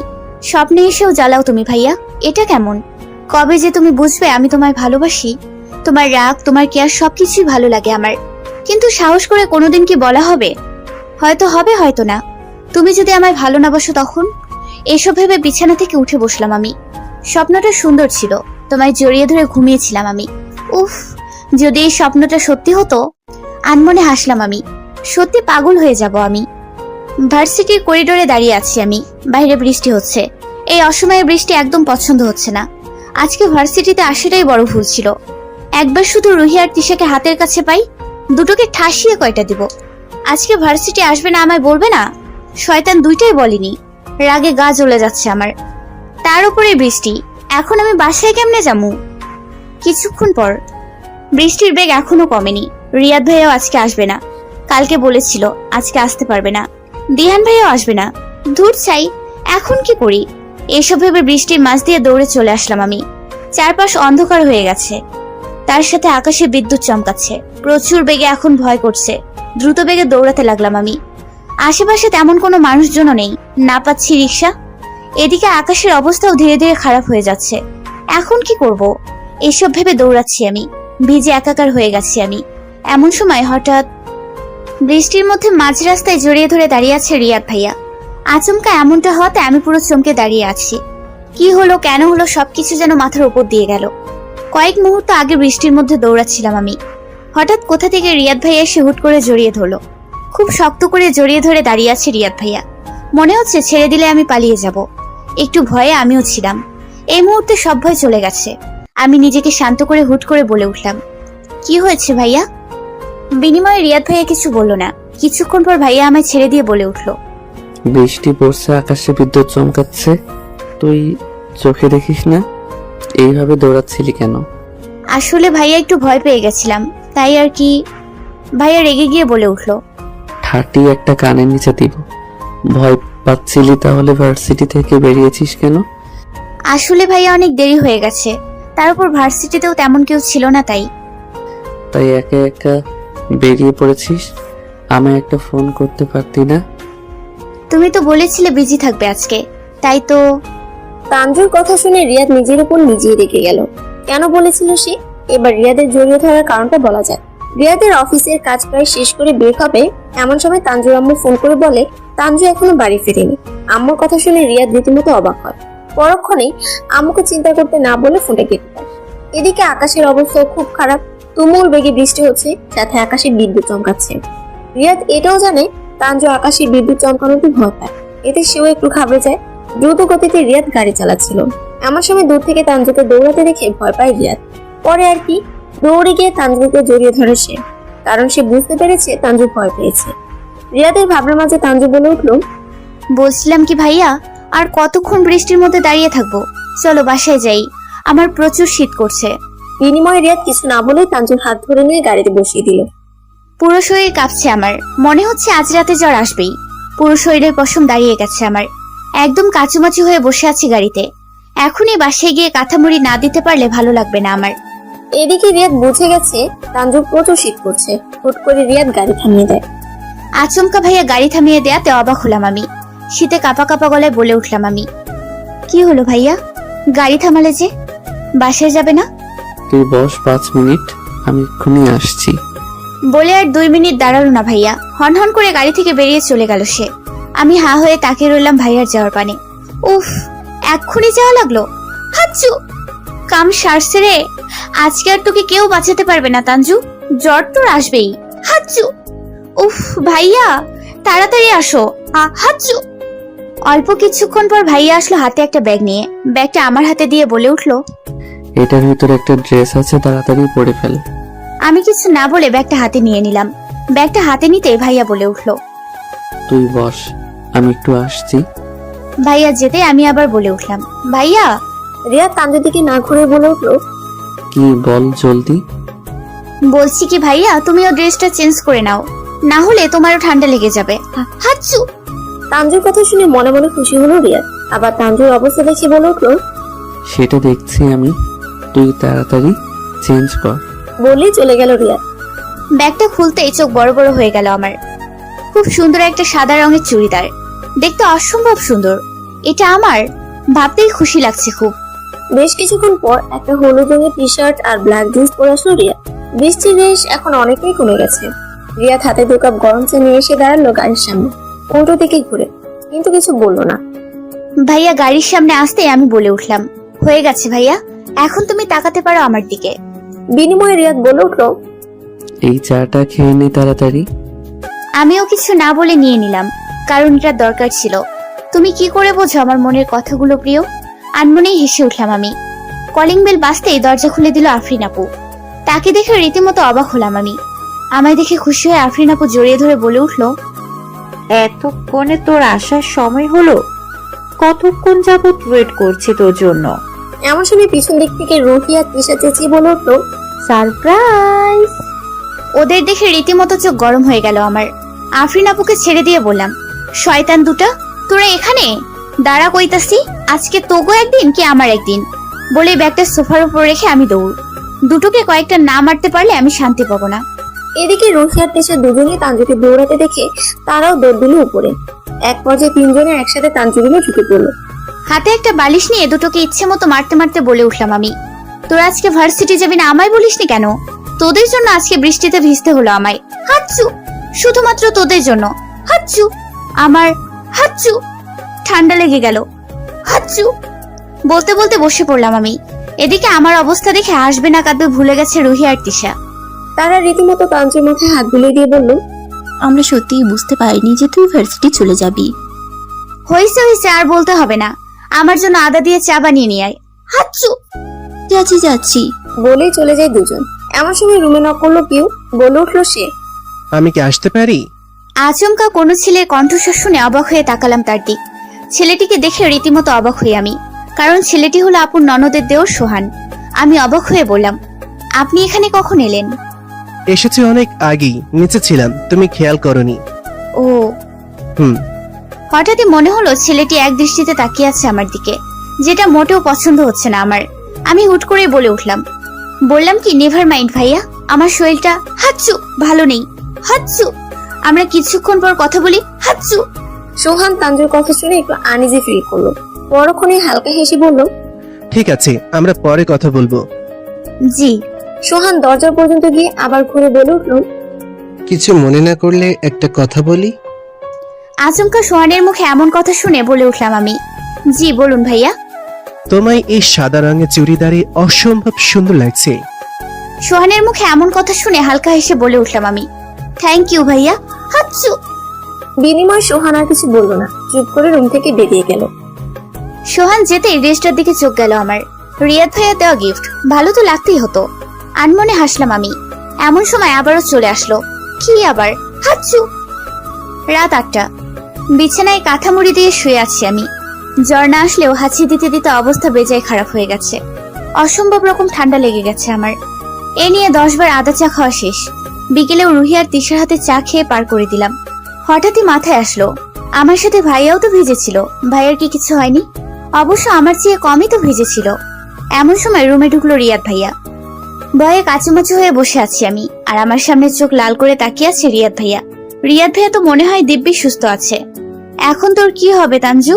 স্বপ্নে এসেও জ্বালাও তুমি ভাইয়া, এটা কেমন? কবে যে তুমি বুঝবে আমি তোমায় ভালোবাসি? তোমার রাগ, তোমার কেয়ার সবকিছুই ভালো লাগে আমার, কিন্তু সাহস করে কোনোদিন কি বলা হবে? হয়তো হবে, হয়তো না। তুমি যদি আমায় ভালো না বাসো তখন? এসব ভেবে বিছানা থেকে উঠে বসলাম আমি। স্বপ্নটা সুন্দর ছিল, তোমায় জড়িয়ে ধরে ঘুমিয়েছিলাম আমি। উফ, যদি এই স্বপ্নটা সত্যি হতো। আনমনে হাসলাম আমি। সত্যি পাগল হয়ে যাব আমি। ভার্সিটির করিডোরে দাঁড়িয়ে আছি আমি। বাইরে বৃষ্টি হচ্ছে। এই অসময়ে বৃষ্টি একদম পছন্দ হচ্ছে না। আজকে ভার্সিটিতে আসাটাই বড় ভুল ছিল। একবার শুধু রুহি আর তিশাকে হাতের কাছে পাই, দুটোকে ঠাসিয়ে কয়টা দিব। আজকে ভার্সিটি আসবে না আমায় বলবে না? শয়তান দুইটাই বলেনি। রাগে গা জ্বলে যাচ্ছে আমার। তার উপরে বৃষ্টি। এখন আমি বাসায় কেমনে যাবো? কিছুক্ষণ পর বৃষ্টির বেগ এখনো কমেনি। রিয়াদ ভাইয়াও আজকে আসবে না। কালকে বলেছিল আজকে আসতে পারবে না। দিহান ভাইয়াও আসবে না। দূর চাই, এখন কি করি? এসব ভেবে বৃষ্টির মাঝ দিয়ে দৌড়ে চলে আসলাম আমি। চারপাশ অন্ধকার হয়ে গেছে, তার সাথে আকাশে বিদ্যুৎ চমকাচ্ছে। প্রচুর বেগে এখন ভয় করছে। দ্রুত বেগে দৌড়াতে লাগলাম আমি। আশেপাশে তেমন কোনো মানুষজনও নেই, না পাচ্ছি রিক্সা। এদিকে আকাশের অবস্থাও ধীরে ধীরে খারাপ হয়ে যাচ্ছে। এখন কি করব? এসব ভেবে দৌড়াচ্ছি আমি। ভিজে একাকার হয়ে গেছি আমি। এমন সময় হঠাৎ বৃষ্টির মধ্যে মাঝ রাস্তায় জড়িয়ে ধরে দাঁড়িয়ে আছে রিয়াদ ভাইয়া। আচমকা এমনটা হওয়াতে আমি পুরো চমকে দাঁড়িয়ে আছি। কি হলো, কেন হলো, সবকিছু যেন মাথার উপর দিয়ে গেল। কয়েক মুহূর্ত আগে বৃষ্টির মধ্যে দৌড়াচ্ছিলাম আমি। হঠাৎ কোথা থেকে রিয়াদ ভাইয়া এসে হুট করে জড়িয়ে ধরলো। খুব শক্ত করে জড়িয়ে ধরে দাঁড়িয়ে আছে রিয়াদ ভাইয়া। মনে হচ্ছে ছেড়ে দিলে আমি পালিয়ে যাব। একটু ভয়ে আমিও ছিলাম। এই মুহূর্তে সব ভয় চলে গেছে। আমি নিজেকে শান্ত করে হুট করে বলে উঠলাম, কি হয়েছে ভাইয়া? বিনিময়ে রিয়াদ ভাইয়া কিছু বলল না। কিছুক্ষণ পর ভাইয়া আমায় ছেড়ে দিয়ে বলে উঠলো, বৃষ্টি পড়ছে, আকাশে বিদ্যুৎ চমকাচ্ছে, তুই চোখে দেখিস না? এইভাবে দৌড়াচ্ছিলি কেন? আসলে ভাইয়া একটু ভয় পেয়ে গেছিলাম, তাই আর কি। ভাইয়া রেগে গিয়ে বলে উঠলো, ঠাটি একটা কানের নিচে দিব। ভয় পাচ্ছিলি তাহলে ভার্সিটি থেকে বেরিয়েছিস কেন? আসলে ভাইয়া অনেক দেরি হয়ে গেছে, তার উপর ভার্সিটিতেও তেমন কেউ ছিল না, তাই। তাই একা একা বেরিয়ে পড়েছিস? আমায় একটা ফোন করতে পারতি না? তুমি তো বলেছিলে বিজি থাকবে আজকে, তাই তো। তানজুর কথা শুনে রিয়াদ নিজের উপর নিজেই রেগে গেল। কেন বলেছিল সে? এবার রিয়াদের জড়িয়ে ধরার কারণটা বলা যায়। রিয়াদের অফিসের কাজ প্রায় শেষ করে বের হবে এমন সময় তানজুর আম্মু ফোন করে বলে তানজু এখনো বাড়ি ফেরেনি। আম্মুর কথা শুনে রিয়াদ রীতিমতো অবাক হয়। পরক্ষণেই আম্মুকে চিন্তা করতে না বলে ফোনটা কেটে দেয়। এদিকে আকাশের অবস্থা খুব খারাপ। তুমুল বেগে বৃষ্টি হচ্ছে, সাথে আকাশে বিদ্যুৎ চমকাচ্ছে। রিয়াদ এটাও জানে তানজু আকাশে বিদ্যুৎ চমকানোতে ভয় পায়, এতে সেও একটু ঘাবড়ে যায়। দ্রুত গতিতে রিয়াদ গাড়ি চালাচ্ছিল। এমন সময় দূর থেকে তানজুকে দৌড়াতে দেখে ভয় পায় রিয়াদ। পরে আর কি, দৌড়ে গিয়ে তানজুকে জড়িয়ে ধরে সে, কারণ সে বুঝতে পেরেছে তানজু ভয় পেয়েছে। রিয়াদের ভাবনার মাঝে তানজু বলে উঠলো, বলছিলাম কি ভাইয়া, আর কতক্ষণ বৃষ্টির মধ্যে দাঁড়িয়ে থাকবো? চলো বাসায় যাই, আমার প্রচুর শীত করছে। বিনিময়ে রিয়াদ কিছু না বলে তানজুর হাত ধরে নিয়ে গাড়িতে বসিয়ে দিল। পুরো শরীর কাঁপছে আমার, মনে হচ্ছে আজ রাতে জ্বর আসবেই। পুরো শরীরের পশম দাঁড়িয়ে গেছে আমার, একদম কাচুমাচু হয়ে বসে আছি গাড়িতে। এখনই বাসায় গিয়ে কাঁথামুড়ি না দিতে পারলে ভালো লাগবে না আমার। এদিকে রিয়াদ বুঝে গেছে তানজুর প্রচুর শীত করছে। হুট করে রিয়াদ গাড়ি থামিয়ে দেয়। আচমকা ভাইয়া গাড়ি থামিয়ে দেয়াতে অবাক হলাম আমি। শীতে কাঁপা কাঁপা গলায় বলে উঠলাম আমি, কি হলো ভাইয়া, গাড়ি থামালে যে? বাসায় যাবে না? তুই বস 5 মিনিট, আমি এক্ষুনি আসছি। বলে আর 2 মিনিট দাঁড়ালো না ভাইয়া, হনহন করে গাড়ি থেকে বেরিয়ে চলে গেল সে। আমি হা হয়ে তাকিয়ে রইলাম ভাইয়ার যাওয়ার পানে। উফ, এক্ষুনি যাওয়া লাগলো। হাচ্চু, কাম সারছে রে। আজকে আর তোকে কেউ বাঁচাতে পারবে না তানজু, জ্বর তোর আসবেই। হাচ্চু, উফ ভাইয়া তাড়াতাড়ি আসো। হাচ্চু। অল্প কিছুক্ষণ পর ভাইয়া আসলো হাতে একটা ব্যাগ নিয়ে। ব্যাগটা আমার হাতে দিয়ে বলে উঠলো, এটার ভিতরে একটা ড্রেস আছে, তাড়াতাড়ি পরে ফেল। আমি কিছু না বলে ব্যাগটা হাতে নিয়ে নিলাম। ব্যাগটা হাতে নিতেই ভাইয়া বলে উঠলো, তুই বস, আমি একটু আসছি। ভাইয়া যেতে আমি আবার বলে উঠলাম, ভাইয়া। রিয়াদ তানজুর দিকে না ঘুরে বলে উঠলো, কি বল জলদি। বলছি কি ভাইয়া, তুমিও ড্রেসটা চেঞ্জ করে নাও, না হলে তোমারও ঠান্ডা লেগে যাবে। হাচ্চু। তানজুর কথা শুনে মনে মনে খুশি হলো রিয়াদ। আবার তানজুর অবস্থা দেখে বলে উঠলো, সেটা দেখছি আমি, তুই তাড়াতাড়ি চেঞ্জ কর। বলেই চলে গেল রিয়াদ। ব্যাগটা খুলতেই চোখ বড় বড় হয়ে গেল আমার। খুব সুন্দর একটা সাদা রঙের চুড়িদার, দেখতে অসম্ভব সুন্দর। এটা আমার, ভাবতেই খুশি লাগছে খুব। বেশ কিছুক্ষণ পর একটা হলুদ রঙের টি শার্ট আর ব্ল্যাক জিন্স পরে আসলো রিয়াদ। বৃষ্টির রেশ এখন অনেকটাই কমে গেছে। রিয়াদ হাতে 2 কাপ গরম চা নিয়ে এসে দাঁড়ালো গাড়ির সামনে, উল্টো দিকে ঘুরে, কিন্তু কিছু বললো না। ভাইয়া গাড়ির সামনে আসতেই আমি বলে উঠলাম, হয়ে গেছে ভাইয়া, এখন তুমি তাকাতে পারো আমার দিকে। বিনিময়ে রিয়াদ বলে উঠলো, এই চাটা খেয়ে নে তাড়াতাড়ি। আমিও কিছু না বলে নিয়ে নিলাম, কারণ এটা দরকার ছিল। তুমি কি করে বোঝো আমার মনের কথাগুলো প্রিয়? আনমনেই হেসে উঠলাম আমি। কলিং বেল বাজতেই দরজা খুলে দিল আফরিন আপু। তাকে দেখে রীতিমতো অবাক হলাম আমি। আমায় দেখে খুশি হয়ে আফরিন আপু জড়িয়ে ধরে বলে উঠলো, এতক্ষণে তোর আসার সময় হলো? কতক্ষণ যাবত ওয়েট করছি তোর জন্য। এমন সময় পিছন দিক থেকে রুহি আর তৃষা চেঁচিয়ে বলে উঠলো, সারপ্রাইজ! ওদের দেখে রীতিমতো চোখ গরম হয়ে গেল আমার। আফরিন আপুকে ছেড়ে দিয়ে বললাম, শয়তান দুটা, তোরা এখানে দাঁড়া, কইতাছি আজকে তোগো একদিন কি আমার একদিন। বলে ব্যাগটা সোফার উপর রেখে আমি দৌড়। দুটোকে কয়েকটা না মারতে পারলে আমি শান্তি পাবো না। এদিকে রুহি আর তৃষা দুজনেই তানজুকে দৌড়াতে দেখে তারাও দৌড় দিল উপরে। এক পর্যায়ে 3 জনে একসাথে তানজুর রুমে ঢুকে পড়লো। হাতে একটা বালিশ নিয়ে দুটোকে ইচ্ছে মতো মারতে মারতে বলে উঠলাম আমি, তোরা আজকে ভার্সিটি যাবি না, আমায় বলিসনি কেন? তোদের জন্য আজকে বৃষ্টিতে ভিজতে হলো আমায়। হাচ্চু, শুধুমাত্র তোদের জন্য। হাচ্চু, আমার হাচ্চু, ঠান্ডা লেগে গেল। হাচ্চু। বলতে বলতে বসে পড়লাম আমি। এদিকে আমার অবস্থা দেখে হাসবে না কাঁদবে ভুলে গেছে রুহি আর তৃষা। তারা রীতিমতো তানজুর মাথায় হাত বুলিয়ে দিয়ে বলল, আমরা সত্যিই বুঝতে পারিনি যে তুই ভার্সিটি চলে যাবি। হয়েছে হয়েছে, আর বলতে হবে না। আমার জন্য আদা দিয়ে চা বানিয়ে নিয়ে আয়। হাচ্চু। যাচ্ছি যাচ্ছি। বলেই চলে যায় দুজন। এমন সময় রুমে নক করলো পিউ। বলে উঠলো সে, আমি কি আসতে পারি? আচমকা কোনো ছেলের কণ্ঠস্বর শুনে অবাক হয়ে তাকালাম তার দিক। ছেলেটিকে দেখে রীতিমতো অবাক হই আমি। কারণ ছেলেটি হলো আপুর ননদের দেওর সোহান। আমি অবাক হয়ে বললাম, আপনি এখানে কখন এলেন? এসেছি অনেক আগেই, নিচে ছিলাম, তুমি খেয়াল করনি। ও। হুম। হঠাৎই মনে হলো ছেলেটি এক দৃষ্টিতে তাকিয়ে আছে আমার দিকে, যেটা মোটেও পছন্দ হচ্ছে না আমার। আমি হুট করে বলে উঠলাম, বললাম কি নেভার মাইন্ড ভাইয়া, আমার শরীরটা হাচ্চু ভালো নেই। হাচ্চু। আমরা কিছুক্ষণ পর কথা বলি। হাচ্চু। সোহান তানজুর কথা শুনে একটু আনইজি ফিল করলো। পরক্ষণে হালকা হেসে বলল, ঠিক আছে, আমরা পরে কথা বলবো। জি। সোহান দরজা পর্যন্ত গিয়ে আবার ঘুরে বলে উঠল, কিছু মনে না করলে একটা কথা বলি। আচমকা সোহানের মুখে এমন কথা শুনে বলে উঠলাম আমি, জি বলুন ভাইয়া। তোমায় এই সাদা রঙের চুড়িদারে অসম্ভব সুন্দর লাগছে। সোহানের মুখে এমন কথা শুনে হালকা হেসে বলে উঠলাম আমি, থ্যাংক ইউ ভাইয়া। হাচ্চু। বিনিময় সোহান আর কিছু বলল না, চুপ করে রুম থেকে বেরিয়ে গেল। সোহান যেতেই ড্রেসটার দিকে চোখ গেল আমার। রিয়াদ ভাইয়া দেওয়া গিফট, ভালো তো লাগতেই হতো। আনমনে হাসলাম আমি। এমন সময় আবারও চলে আসলো। কি আবার? হাচ্চু। রাত 8টা। বিছানায় কাঁথা মুড়ি দিয়ে শুয়ে আছি আমি। জ্বর না আসলেও হাঁচি দিতে দিতে অবস্থা বেজায় খারাপ হয়ে গেছে। অসম্ভব রকম ঠান্ডা লেগে গেছে আমার। এ নিয়ে 10 বার আদা চা খাওয়া শেষ। বিকেলেও রুহি আর তিশার হাতে চা খেয়ে পার করে দিলাম। হঠাৎই মাথায় আসলো, আমার সাথে ভাইয়াও তো ভিজেছিল, ভাইয়ার কি কিছু হয়নি? অবশ্য আমার চেয়ে কমই তো ভিজেছিল। এমন সময় রুমে ঢুকলো রিয়াদ ভাইয়া। ভয়ে কাচুমাচু হয়ে বসে আছি আমি, আর আমার সামনে চোখ লাল করে তাকিয়ে আছে রিয়াদ ভাইয়া। রিয়াদ ভাইয়া তো মনে হয় দিব্যি সুস্থ আছে। এখন তোর কি হবে তানজু?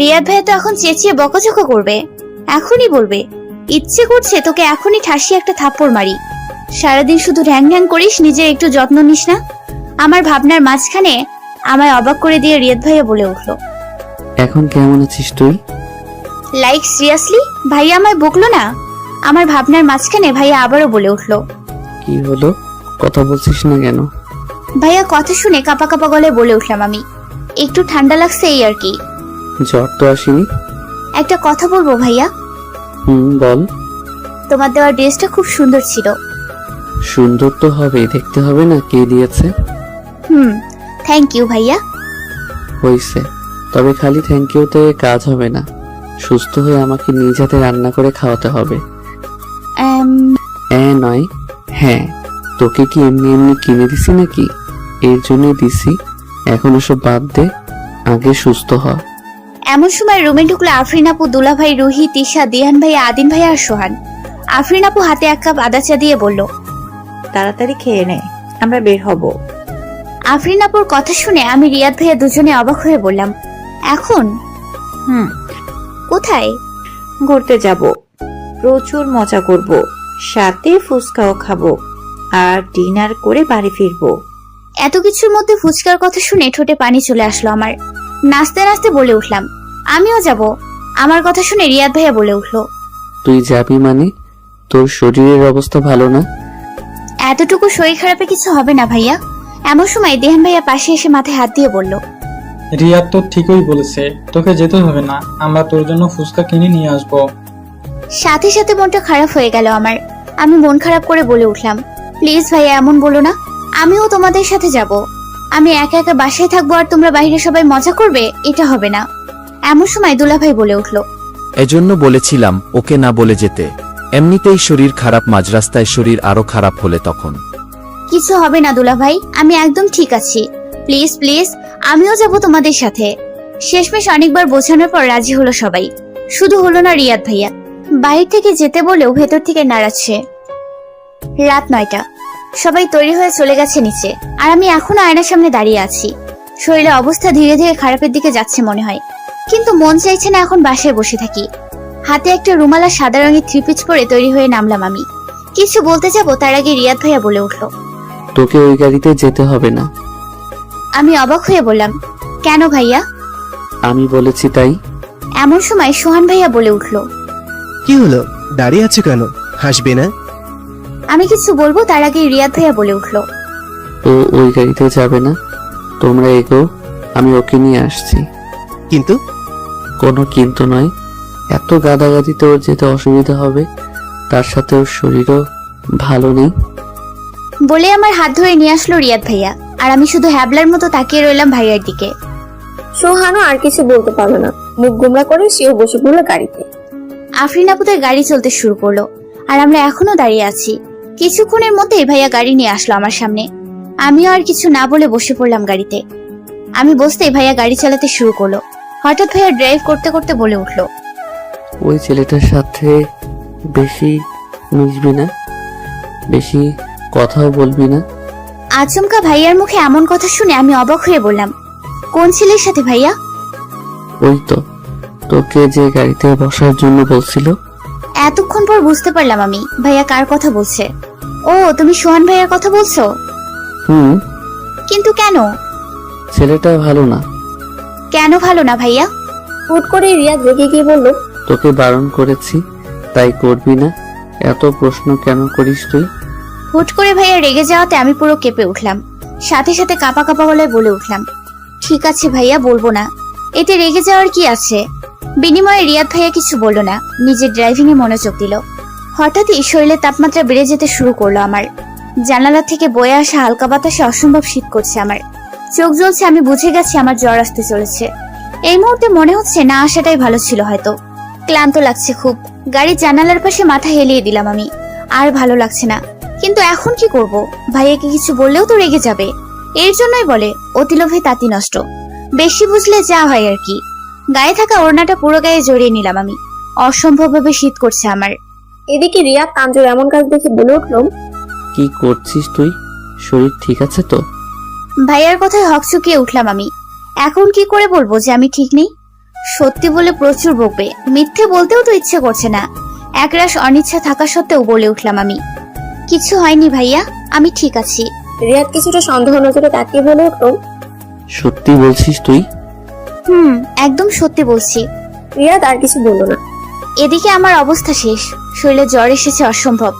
রিয়াদ ভাইয়া তো এখন চেঁচিয়ে বকাঝকা করবে, এখনই বলবে, ইচ্ছে করছে তোকে এখনই ঠাসিয়ে একটা থাপ্পড় মারি। সারাদিন শুধু ঢ্যাং ঢ্যাং করিস, নিজের একটু যত্ন নিস না। আমার ভাবনার মাঝখানে আমায় অবাক করে দিয়ে রিয়াদ ভাইয়া বলে উঠলো, এখন কেমন আছিস তুই? Like seriously? ভাইয়া আমায় বকলো না? আমার ভাবনার মাঝখানে ভাইয়া আবারও বলে উঠলো, কি হলো, কথা বলছিস না কেন? ভাইয়া কথা শুনে কাপা কাপা গলায় বলে উঠলাম আমি, একটু ঠান্ডা লাগছে এই আর কি। জ্বর তো আসেনি। একটা কথা বলবো ভাইয়া? বল। তোমার দেওয়া ড্রেসটা খুব সুন্দর ছিল। সুন্দর তো হবেই, দেখতে হবে না কে দিয়েছে। থ্যাংক ইউ ভাইয়া। হইছে, তবে খালি থ্যাংক ইউতে কাজ হবে না, সুস্থ হয়ে আমাকে নিজ হাতে রান্না করে খাওয়াতে হবে। নয়, হ্যাঁ। তোকে কি এমনি এমনি কিনে দিছি নাকি? এর জন্যই দিছি। এখন ওসব বাদ দে, আগে সুস্থ হ। এমন সময় রুমে ঢুকলো আফরিন আপু, দুলা ভাই, রুহি, তিশা, দিহান ভাই, আদিন ভাই আর সোহান। আফরিন আপু হাতে 1 কাপ আদা চা দিয়ে বলল, তাড়াতাড়ি খেয়ে নে, আমরা বের হব। আফরিন আপুর কথা শুনে আমি রিয়াদ ভাইয়া দুজনে অবাক হয়ে বললাম, এখন? কোথায়? ঘুরতে যাব, প্রচুর মজা করব, সাথে ফুচকাও খাবো, আর ডিনার করে বাড়ি ফিরবো। এত কিছুর মধ্যে ফুচকার কথা শুনে ঠোঁটে পানি চলে আসলো আমার। নাচতে নাচতে বলে উঠলাম, আমিও যাব। আমার কথা শুনে রিয়াদ ভাইয়া বলে উঠলো, তুই যাবি মানে? তোর শরীরের অবস্থা ভালো না? এতটুকু শরীর খারাপে কিছু হবে না ভাইয়া। এমন সময় দেহান ভাইয়া পাশে এসে মাথায় হাত দিয়ে বলল, রিয়াদ তো ঠিকই বলেছে, তোকে যেতে হবে না, আমরা তোর জন্য ফুচকা কিনে নিয়ে আসবো। সাথে সাথে মনটা খারাপ হয়ে গেল আমার। আমি মন খারাপ করে বলে উঠলাম, প্লিজ ভাইয়া এমন বলো না, আমিও তোমাদের সাথে যাব। আমি একা একা বাসায় থাকবো আর তোমরা বাইরে সবাই মজা করবে, এটা হবে না। এমন সময় দুলা ভাই বলে উঠলো, এজন্য বলেছিলাম ওকে না বলে যেতে, এমনিতেই শরীর খারাপ, মাঝ রাস্তায় শরীর আরো খারাপ হলে তখন। কিছু হবে না দুলা ভাই, আমি একদম ঠিক আছি। প্লিজ প্লিজ, আমিও যাব তোমাদের সাথে। শেষমেশ অনেকবার বোঝানোর পর রাজি হলো সবাই, শুধু হলো না রিয়াদ ভাইয়া। বাইরে থেকে যেতে বলেও ভেতর থেকে নাড়াচ্ছে। রাত 9টা। সবাই তৈরি হয়ে চলে গেছে নিচে, আর আমি এখনো আয়নার সামনে দাঁড়িয়ে আছি। শরীরের অবস্থা ধীরে ধীরে খারাপের দিকে যাচ্ছে মনে হয়, কিন্তু মন চাইছে না এখন বাসায় বসে থাকি। হাতে একটা রুমাল আর সাদা রঙের 3 পিস পরে তৈরি হয়ে নামলাম আমি। কিছু বলতে যাব তার আগে রিয়াদ ভাইয়া বলে উঠলো, তোকে ওই গাড়িতে যেতে হবে না। আমি অবাক হয়ে বললাম, কেন ভাইয়া? আমি বলেছি তাই। এমন সময় সোহান ভাইয়া বলে উঠলো, কি হলো, দাঁড়িয়ে আছো কেন? হাসবে না? আমি কিছু বলবো তার আগে রিয়াদ ভাইয়া বলে উঠলো, ও ওই গাড়িতে যাবে না, তোমরা এগো, আমি ওকে নিয়ে আসছি। কিন্তু? কোনো কিন্তু নয়, এত গাদাগাদিতে ওর যেতে অসুবিধা হবে, তার সাথে ওর শরীরও ভালো নেই। বলে আমার হাত ধরে নিয়ে আসলো রিয়াদ ভাইয়া, আর আমি শুধু হ্যাবলার মতো তাকিয়ে রইলাম ভাইয়ার দিকে। সোহানও আর কিছু বলতে পারলো না, মুখ গোমড়া করে সেও বসে পড়লো গাড়িতে। আফরিন আপুদের গাড়ি চলতে শুরু করলো আর আমরা এখনো দাঁড়িয়ে আছি। কিছুক্ষণের মধ্যেই ভাইয়া গাড়ি নিয়ে আসলো আমার সামনে। আমিও আর কিছু না বলে বসে পড়লাম গাড়িতে। আমি বসতেই ভাইয়া গাড়ি চালাতে শুরু করলো। হঠাৎ ভাইয়া ড্রাইভ করতে করতে বলে উঠলো, ওই ছেলেটার সাথে বেশি মিশবি না, বেশি কথাও বলবি না। আচমকা ভাইয়ার মুখে এমন কথা শুনে আমি অবাক হয়ে বললাম, কোন ছেলের সাথে ভাইয়া? ওই তো তোকে যে গাড়িতে বসার জন্য বলছিল। এতক্ষণ পর বুঝতে পারলাম আমি ভাইয়া কার কথা বলছে। ও, তুমি সোহান ভাইয়ার কথা বলছো? হুম। কিন্তু কেন? ছেলেটা ভালো না। কেন ভালো না ভাইয়া? হুট করে রিয়াদ রেগে গিয়ে বলল, তোকে বারণ করেছি তাই করবি না। এত প্রশ্ন কেন করিস তুই? হুট করে ভাইয়া রেগে যাওয়াতে আমি পুরো কেঁপে উঠলাম। সাথে সাথে কাঁপা কাঁপা গলায় বলে উঠলাম, ঠিক আছে ভাইয়া, বলবো না। এতে রেগে যাওয়ার কি আছে? বিনিময়ে রিয়াদ ভাইয়া কিছু বলল না, নিজের ড্রাইভিং এ মনোযোগ দিল। হঠাৎই শরীরের তাপমাত্রা বেড়ে যেতে শুরু করলো আমার। জানালা থেকে বয়ে আসা হালকা বাতাসে অসম্ভব শীত করছে আমার। চোখ জ্বলছে, আমি বুঝে গেছি আমার জ্বর আসতে চলেছে। এই মুহূর্তে মনে হচ্ছে না আসাটাই ভালো ছিল হয়তো। ক্লান্ত লাগছে খুব। গাড়ির জানালার পাশে মাথা হেলিয়ে দিলাম আমি। আর ভালো লাগছে না। কিন্তু এখন কি করব? ভাইয়াকে কিছু বললেও তো রেগে যাবে। এর জন্যই বলে অতি লোভে তাঁতি নষ্ট। বেশি বুঝলে যা হয় আর কি। গায়ে থাকা ওড়নাটা পুরো গায়ে জড়িয়ে নিলাম আমি। অসম্ভবভাবে শীত করছে আমার। এদিকে রিয়াদ তানজুর এমন কাজ দেখে বলে উঠল, কি করছিস তুই? শরীর ঠিক আছে তো? ভাইয়ার কথায় হকচকিয়ে উঠলাম আমি। এখন কি করে বলবো যে আমি ঠিক নেই? সত্যি বলে প্রচুর বকবে, মিথ্যে বলতেও তো ইচ্ছে করছে না। একরাশ অনিচ্ছা থাকা সত্ত্বেও বলে উঠলাম আমি, কিছু হয়নি ভাইয়া, আমি ঠিক আছি। রিয়াদ কিছুটা সন্দেহ নজরে তাকিয়ে বলে উঠল, সত্যি বলছিস তুই? একদম সত্যি বলছি। রিয়াদ আর কিছু বলল না। এদিকে আমার অবস্থা শেষ, শরীরে জ্বর এসেছে অসম্ভব।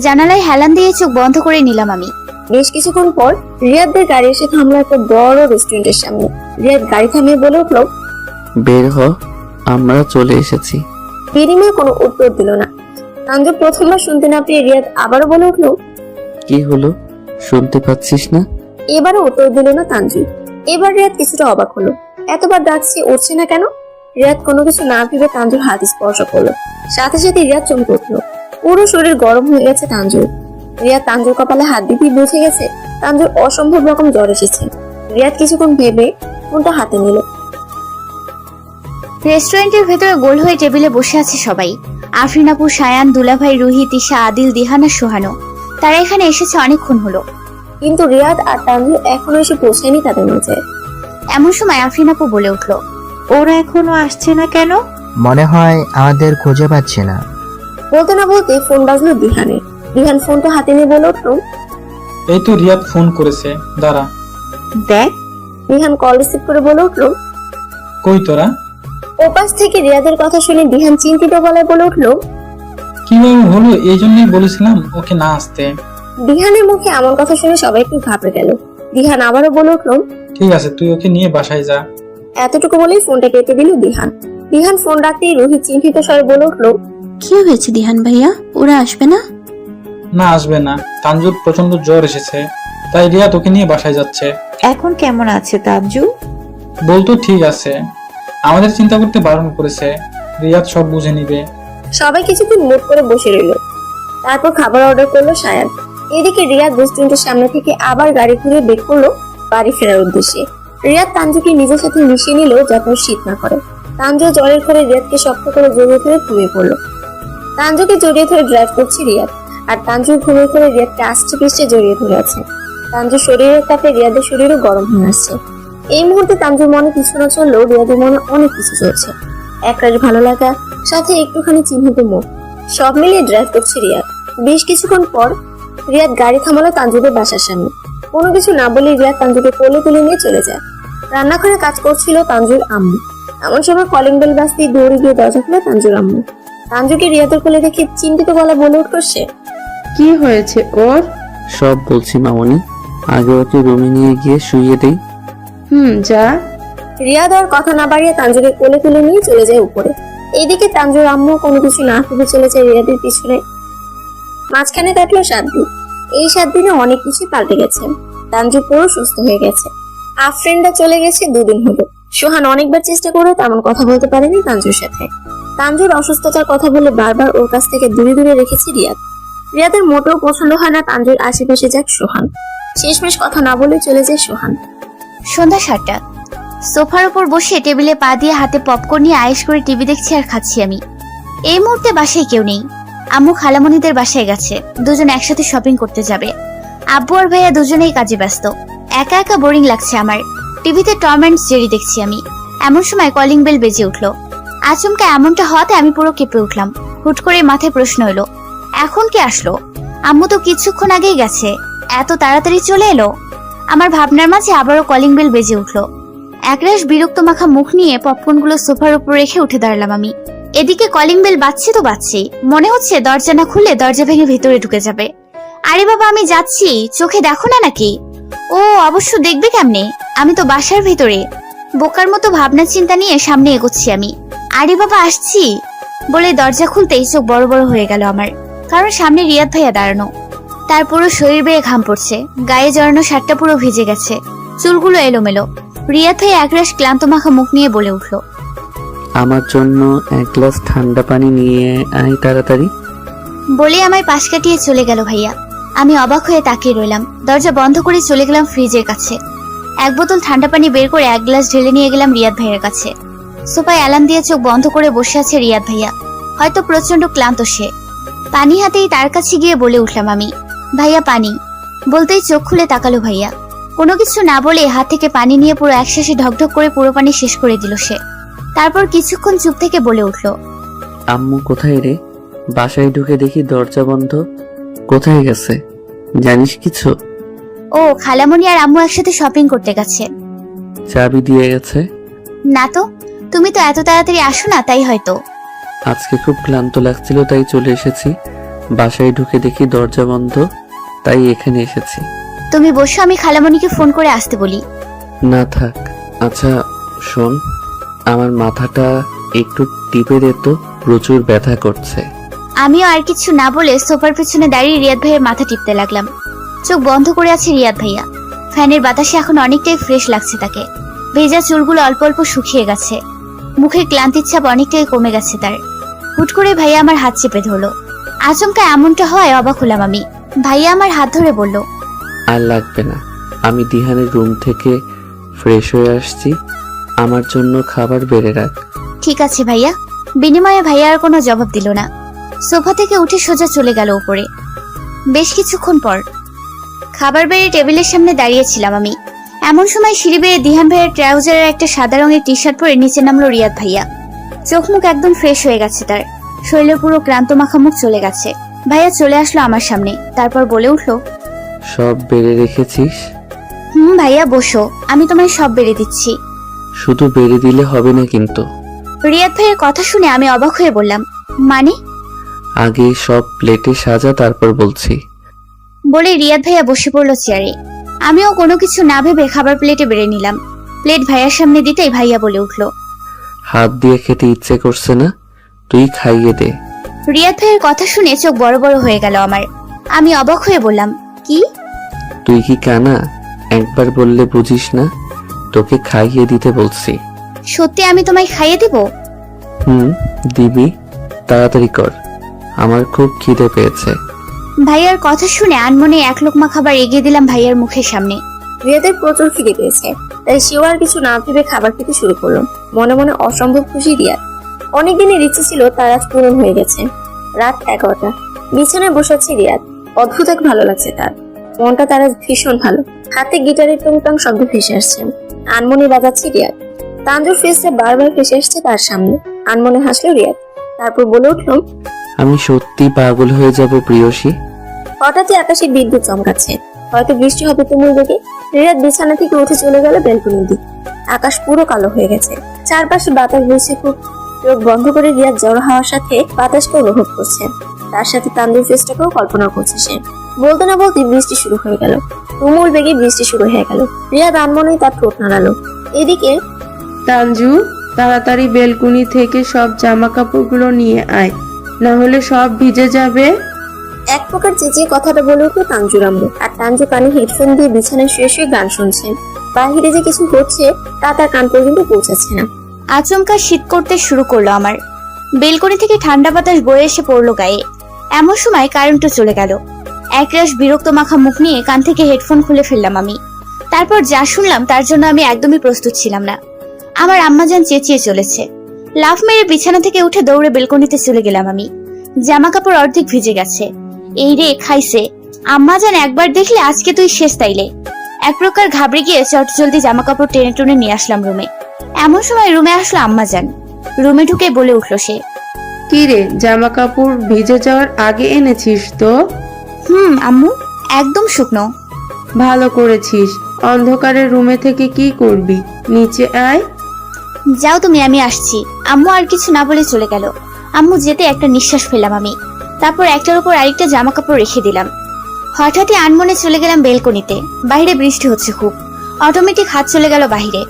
জানালায় হেলান দিয়ে চোখ বন্ধ করে নিলাম আমি। বেশ কিছুক্ষণ পর রিয়াদদের গাড়ি এসে থামলো একটা বড় রেস্টুরেন্টের সামনে। রিয়াদ গাড়ি থামিয়ে বলে উঠল, বের হ, আমরা চলে এসেছি। বিনিময়ে কোনো উত্তর দিল না। তানজু প্রথমবার শুনতে না পেয়ে রিয়াদ আবারও বলে উঠল, কি হলো, শুনতে পাচ্ছিস না? এবারও উত্তর দিল না তানজু। এবার রিয়াদ কিছুটা অবাক হলো, এতবার ডাকছি উঠছে না কেন? রিয়াদ কোনো কিছু না ভেবে তানজুর হাত স্পর্শ করলো। সাথে সাথে রিয়াদ চমকে উঠলো। পুরো শরীর গরম হয়ে গেছে তানজুর। রিয়াদ তানজুর কপালে হাত দিতেই বুঝে গেছে তানজুর অসম্ভব রকম জ্বর এসেছে। রিয়াদ কিছুক্ষণ ভেবে ফোনটা হাতে নিল। রেস্টুরেন্টের ভেতরে গোল হয়ে টেবিলে বসে আছে সবাই। আফরিন আপু, সায়ান, দুলাভাই, রুহি, তিশা, আদিল, দিহান আর সোহানো। তারা এখানে এসেছে অনেকক্ষণ হলো। কিন্তু রিয়াদ আর তানজু এখনো এসে পৌঁছায়নি তাদের মাঝে। এমন সময় আফরিন আপু বলে উঠলো, ওরা এখনো আসছে না কেন? মনে হয় আমাদের খুঁজে পাচ্ছে না। বলতে না বলতে ফোন বাজলো দিহানের। দিহান ফোনটা হাতে নিয়ে বলে উঠল, এই তো রিয়াদ ফোন করেছে, দাঁড়া। দেখ। দিহান কল রিসিভ করে বলে উঠল, কই তোরা? ওপাশ থেকে রিয়াদের কথা শুনে দিহান চিন্তিত গলায় বলে উঠল, কিভাবে হলো? এই জন্যই বলেছিলাম ওকে না আসতে। দিহানের মুখে এমন কথা শুনে সবাই একটু ঘাবড়ে গেল। দিহান আবারও বলে উঠল, ঠিক আছে, তুই ওকে নিয়ে বাসায় যা। এতটুকু বলেই ফোনটা কেটে দিল দিহান। দিহান ফোন রাখতেই রোহিত চিন্তিত স্বরে বলে উঠল, কি হয়েছে দিহান ভাইয়া, ওরা আসবে না? না, আসবে না। তানজুর প্রচন্ড জ্বর এসেছে, তাই রিয়াদ ওকে নিয়ে বাসায় যাচ্ছে। এখন কেমন আছে তানজু? বলতো ঠিক আছে, আমাদের চিন্তা করতে বারণ করেছে। রিয়াদ সব বুঝে নিবে। সবাই কিছুক্ষণ মুট করে বসে রইল। তারপর খাবার অর্ডার করলো সায়ান। এদিকে রিয়াদ রেস্টুরেন্টের সামনে থেকে আবার গাড়ি ঘুরে বের করলো বাড়ি ফেরার উদ্দেশ্যে। রিয়াদ তানজুকে নিজের সাথে মিশিয়ে নিল যাতে শীত না করে। তানজু জ্বরের ঘরে রিয়াদকে শক্ত করে জড়িয়ে ধরে ঘুমিয়ে পড়লো। তানজুকে জড়িয়ে ধরে ড্রাইভ করছে রিয়াদ, আর তানজুর ঘুমিয়ে করে রিয়াদকে আষ্টে পিষ্টে জড়িয়ে ধরে আছে। তানজুর শরীরের তাপে রিয়াদের শরীরও গরম হয়ে আসছে। এই মুহূর্তে তানজুর মনে কিছু না চললেও রিয়াদের মনে অনেক কিছু চলছে। একরাশ ভালো লাগা, সাথে একটুখানি চিহ্নিত মুখ, সব মিলিয়ে ড্রাইভ করছে রিয়াদ। বেশ কিছুক্ষণ পর রিয়াদ গাড়ি থামালো তানজুদের বাসার সামনে। কোনো কিছু না বলে রিয়াদ তানজুকে কোলে তুলে নিয়ে চলে যায়। রান্নাঘরে কাজ করছিল তানজুর আম্মু। এমন সময় কলিং বেল বাজতেই দৌড়ে গিয়ে দরজা খুলে তানজুর আম্মু। তানজুকে রিয়াদের কোলে দেখে চিন্তিত গলা বলে উঠছে, কি হয়েছে ওর? সব বলছি মামনি, আগে ওকে রুমে নিয়ে গিয়ে শুইয়ে দেই। যা। রিয়াদ আর কথা না বাড়িয়ে তানজুকে কোলে তুলে নিয়ে চলে যায় উপরে। এইদিকে তানজুর আম্মু কোনো কিছু না ভেবে চলে যায় রিয়াদের পিছনে। মাঝখানে কাটলো 7 দিন। এই 7 দিনে অনেক কিছু পাল্টে গেছে। তানজু পুরো সুস্থ হয়ে গেছে। আফরিনটা চলে গেছে 2 দিন হলো। সোহান অনেকবার চেষ্টা করে তেমন কথা বলতে পারেনি তানজুর সাথে। তানজুর অসুস্থতার কথা বলে বারবার ওর কাছ থেকে দূরে দূরে রেখেছে রিয়াদ। রিয়াদের মোটেও পছন্দ হয় না তানজুর আশেপাশে যাক সোহান। শেষমেশ কথা না বলে চলে যায় সোহান। সন্ধ্যা 7টা। সোফার উপর বসে টেবিলে পা দিয়ে হাতে পপকর্ন নিয়ে আয়েশ করে টিভি দেখছি আর খাচ্ছি আমি। এই মুহূর্তে বাসায় কেউ নেই। আম্মু খালামণিদের বাসায় গেছে, দুজন একসাথে শপিং করতে যাবে। আব্বু আর ভাইয়া দুজনেই কাজে ব্যস্ত। একা একা বোরিং লাগছে আমার। টিভিতে টম অ্যান্ড জেরি দেখছি আমি। এমন সময় কলিং বেল বেজে উঠলো। আচমকা এমনটা হওয়াতে আমি পুরো কেঁপে উঠলাম। হুট করে মাথায় প্রশ্ন এলো, এখন কে আসলো? আম্মু তো কিছুক্ষণ আগেই গেছে, এত তাড়াতাড়ি চলে এলো? আমার ভাবনার মাঝে আবারও কলিং বেল বেজে উঠলো। একরাশ বিরক্ত মাখা মুখ নিয়ে পপকর্নগুলো সোফার উপর রেখে উঠে দাঁড়ালাম আমি। এদিকে কলিং বেল বাজছে তো বাজছেই, মনে হচ্ছে দরজা না খুললে দরজা ভেঙে ভিতরে ঢুকে যাবে। আরে বাবা, আমি যাচ্ছি, চোখে দেখো না নাকি? ও অবশ্য দেখবে কেমনে, আমি তো বাসার ভিতরে। বোকার মতো ভাবনা চিন্তা নিয়ে সামনে এগোচ্ছি আমি। আরে বাবা, আসছি বলে দরজা খুলতেই চোখ বড় বড় হয়ে গেল আমার, কারণ সামনে রিয়াদ ভাইয়া দাঁড়ানো। তার পুরো শরীর বেয়ে ঘাম পড়ছে, গায়ে জড়ানো শার্টটা পুরো ভিজে গেছে, চুলগুলো এলোমেলো। রিয়াদ ভাইয়া একরাশ ক্লান্ত মাখা মুখ নিয়ে বলে উঠল, আমার জন্য এক গ্লাস ঠান্ডা পানি নিয়ে আয় তাড়াতাড়ি। বলে আমায় পাশ কাটিয়ে চলে গেল ভাইয়া। আমি অবাক হয়ে তাকিয়ে রইলাম। দরজা বন্ধ করে চলে গেলাম ফ্রিজের কাছে। এক বোতল ঠান্ডা পানি বের করে এক গ্লাস ঢেলে নিয়ে গেলাম রিয়াদ ভাইয়ের কাছে। সোফায় অ্যালার্ম দিয়ে চোখ বন্ধ করে বসে আছে রিয়াদ ভাইয়া, হয়তো প্রচন্ড ক্লান্ত সে। পানি হাতেই তার কাছে গিয়ে বলে উঠলাম আমি, ভাইয়া পানি। বলতেই চোখ খুলে তাকালো ভাইয়া। কোনো কিছু না বলে হাত থেকে পানি নিয়ে পুরো একশেষে ঢকঢক করে পুরো পানি শেষ করে দিল সে। তারপর কিছুক্ষণ চুপ থেকে বলে উঠল, আম্মু কোথায় রে? বাসায় ঢুকে দেখি দরজা বন্ধ। কোথায় গেছে জানিস কিছু? ও খালামণি আর আম্মু একসাথে শপিং করতে গেছে। চাবি দিয়ে গেছে? না তো, তুমি তো এত তাড়াতাড়ি আসো না, তাই হয়তো। আজকে খুব ক্লান্ত লাগছিল তাই চলে এসেছি। বাসায় ঢুকে দেখি দরজা বন্ধ, তাই এখানে এসেছি। তুমি বসো, আমি খালামণিকে ফোন করে আসতে বলি। না থাক। আচ্ছা শোন, আমার মাথাটা একটু টিপে দে তো, প্রচুর ব্যথা করছে। আমিও আর কিছু না বলে সোফার পেছনে দাঁড়িয়ে রিয়াদ ভাইয়ের মাথা টিপতে লাগলাম। চোখ বন্ধ করে আছে রিয়াদ ভাইয়া। ফ্যানের বাতাসে এখন অনেকটাই ফ্রেশ লাগছে তাকে। ভেজা চুলগুলো অল্প অল্প শুকিয়ে গেছে, মুখের ক্লান্তির ছাপ অনেকটাই কমে গেছে তার। হুট করে ভাইয়া আমার হাত চেপে ধরলো। আচমকা এমনটা হয় অবাক হলাম আমি। ভাইয়া আমার হাত ধরে বলল, আর লাগবে না, আমি দিহানের রুম থেকে ফ্রেশ হয়ে আসছি, আমার জন্য খাবার বেড়ে রাখ। ঠিক আছে ভাইয়া। বিনিময়ে ভাইয়া আর কোনো জবাব দিল না। সোফা থেকে উঠে সোজা চলে গেল উপরে। বেশ কিছুক্ষণ পর খাবার বেড়ে টেবিলের সামনে দাঁড়িয়েছিলাম আমি। এমন সময় সিঁড়ি বেয়ে দিহান ভাইয়ের ট্রাউজারের একটা সাদা রঙের টি শার্ট পরে নিচে নামলো রিয়াদ ভাইয়া। চোখ মুখ একদম ফ্রেশ হয়ে গেছে তার, শরীরে পুরো ক্লান্ত মাখা মুখ চলে গেছে। ভাইয়া চলে আসলো আমার সামনে, তারপর বলে উঠলো, সব বেড়ে রেখেছিস? ভাইয়া বসো, আমি তোমায় সব বেড়ে দিচ্ছি। শুধু বেড়ে দিলে হবে না কিন্তু। রিয়াদ ভাইয়ের কথা শুনে আমি অবাক হয়ে বললাম, মানে? আগে সব প্লেটে সাজা, তারপর বলছি। বলে রিয়াদ ভাইয়া বসে পড়লো চেয়ারে। আমিও কোনো কিছু না ভেবে খাবার প্লেটে বেড়ে নিলাম। প্লেট ভাইয়ার সামনে দিতেই ভাইয়া বলে উঠলো, হাত দিয়ে খেতে ইচ্ছে করছে না, তুই খাইয়ে দে। রিয়াদ ভাইয়ের কথা শুনে চোখ বড় বড় হয়ে গেল আমার। আমি অবাক হয়ে বললাম, কি? তুই কি কানা? একবার বললে বুঝিস না? তোকে খাইয়ে দিতে বলছি। সত্যি আমি তোমায় খাইয়ে দিব? দিবি, তাড়াতাড়ি কর, আমার খুব খিদে পেয়েছে। ভাইয়ার কথা শুনে আনমনে এক লোকমা খাবার এগিয়ে দিলাম ভাইয়ার মুখের সামনে। রিয়াদের প্রচুর খিদে পেয়েছে, তাই সেও আর কিছু না ভেবে খাবার খেতে শুরু করলো। মনে মনে অসম্ভব খুশি রিয়াদ। অনেকদিনের ইচ্ছে ছিল তার আজ পূরণ হয়ে গেছে। রাত 11টা, বিছানায় বসে আছে রিয়াদ। অদ্ভুত এক ভালো লাগছে তার, মনটা তার আজ ভীষণ ভালো। হাতে গিটারের টংটং শব্দ ভেসে আসছে, আনমনে বাজাচ্ছে রিয়াদ। তানজুর ফেসটা বারবার ভেসে আসছে তার সামনে। আনমনে হাসলো রিয়াদ, তারপর বলে উঠল, আমি সত্যি পাগল হয়ে যাব প্রিয়সী। হঠাৎই আকাশে বিদ্যুৎ চমকাচ্ছে, হয়তো বৃষ্টি হবে তুমুল বেগে। রিয়াদ বিছানা থেকে উঠে চলে গেল ব্যালকনির দিকে। আকাশ পুরো কালো হয়ে গেছে, চারপাশে বাতাস বইছে খুব। চোখ বন্ধ করে রিয়াদ জড়ো হওয়ার সাথে বাতাসকে অনুভব করছে, তার সাথে তানজুর ফেসটাকেও কল্পনা করছে সে। বলতে না বলতে বৃষ্টি শুরু হয়ে গেল, তুমুল বেগে বৃষ্টি শুরু হয়ে গেল। রিয়াদ আনমনেই তার ঠোঁট নাড়ালো। এদিকে তানজু, তাড়াতাড়ি বেলকুনি থেকে সব জামা কাপড়গুলো নিয়ে আয়, না হলে সব ভিজে যাবে। এক প্রকার চেঁচিয়ে কথাটা বলে উঠলো তানজুর আম্মু। আর তানজু কানে হেডফোন দিয়ে বিছানায় শুয়ে শুয়ে গান শুনছে। বাহিরে যে কিছু হচ্ছে তা তার কান পর্যন্ত পৌঁছাচ্ছে না। আচমকা শীত করতে শুরু করলো আমার। বেলকনি থেকে ঠান্ডা বাতাস বয়ে এসে পড়লো গায়ে। এমন সময় কারেন্টও চলে গেল। একরাশ বিরক্ত মাখা মুখ নিয়ে কান থেকে হেডফোন খুলে ফেললাম আমি। তারপর যা শুনলাম তার জন্য আমি একদমই প্রস্তুত ছিলাম না। আমার আম্মাজান চেঁচিয়ে চলেছে। লাফ মেরে বিছানা থেকে উঠে দৌড়ে বেলকনিতে চলে গেলাম আমি। জামা কাপড় অর্ধেক ভিজে গেছে। এই রে খাইছে, আম্মাজান একবার দেখলে আজকে তুই শেষ তাইলে। এক প্রকার ঘাবড়ে গিয়ে চটজলদি জামা কাপড় টেনে টুনে নিয়ে আসলাম রুমে। এমন সময় রুমে আসলো আম্মাজান। রুমে ঢুকে বলে উঠলো সে, কি রে, জামা কাপড় ভিজে যাওয়ার আগে এনেছিস তো? আম্মু, একদম শুকনো। ভালো করেছিস। অন্ধকারের রুমে থেকে কি করবি? নিচে আয়। যাও তুমি, আমি আসছি। আম্মু আর কিছু না বলে চলে গেল। আম্মু যেতে একটা নিঃশ্বাস ফেললাম আমি। তারপর একটার উপর আরেকটা জামা কাপড় রেখে দিলাম। হঠাৎই আনমনে চলে গেলাম বেলকনিতে। বাইরে বৃষ্টি হচ্ছে খুব। অটোমেটিক হাত চলে গেল বাহিরে।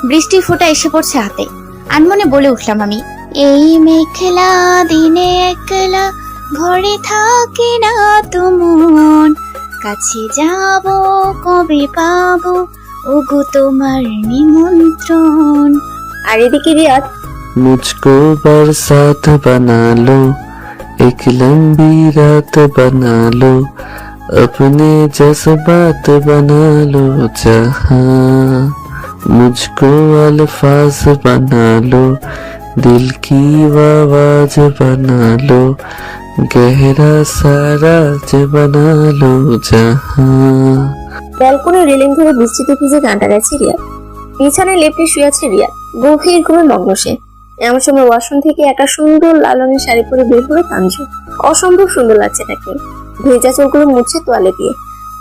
বৃষ্টির ফোঁটা এসে পড়ছে হাতে। আনমনে বলে উঠলাম আমি, এই মেঘলা দিনে একলা ঘরে থাকে না তো মন, কাছে যাব কবে পাবো ওগো তোমার নিমন্ত্রণ। আর এদিকে রিয়াদ, मुझको बरसात बना लो, एक लंबी रात बना लो, अपने जज्बात बना लो जहां, मुझको अल्फाज बना लो, दिल की आवाज बना लो, गहरा साराज बना लो जहां। ব্যালকনির রেলিং ধরে বৃষ্টিতে ভিজে গানটা গাইছে রিয়াদ। বিছানায় লেপটে শুয়ে আছে রিয়াদ। গভীর ঘুমে মগ্ন সে। এমন সময় ওয়াশরুম থেকে একটা সুন্দর লাল রঙের শাড়ি পরে বের হলো তানজু। অসম্ভব সুন্দর লাগছে তাকে। ভেজা চোখগুলো মুছে তোয়ালে দিয়ে।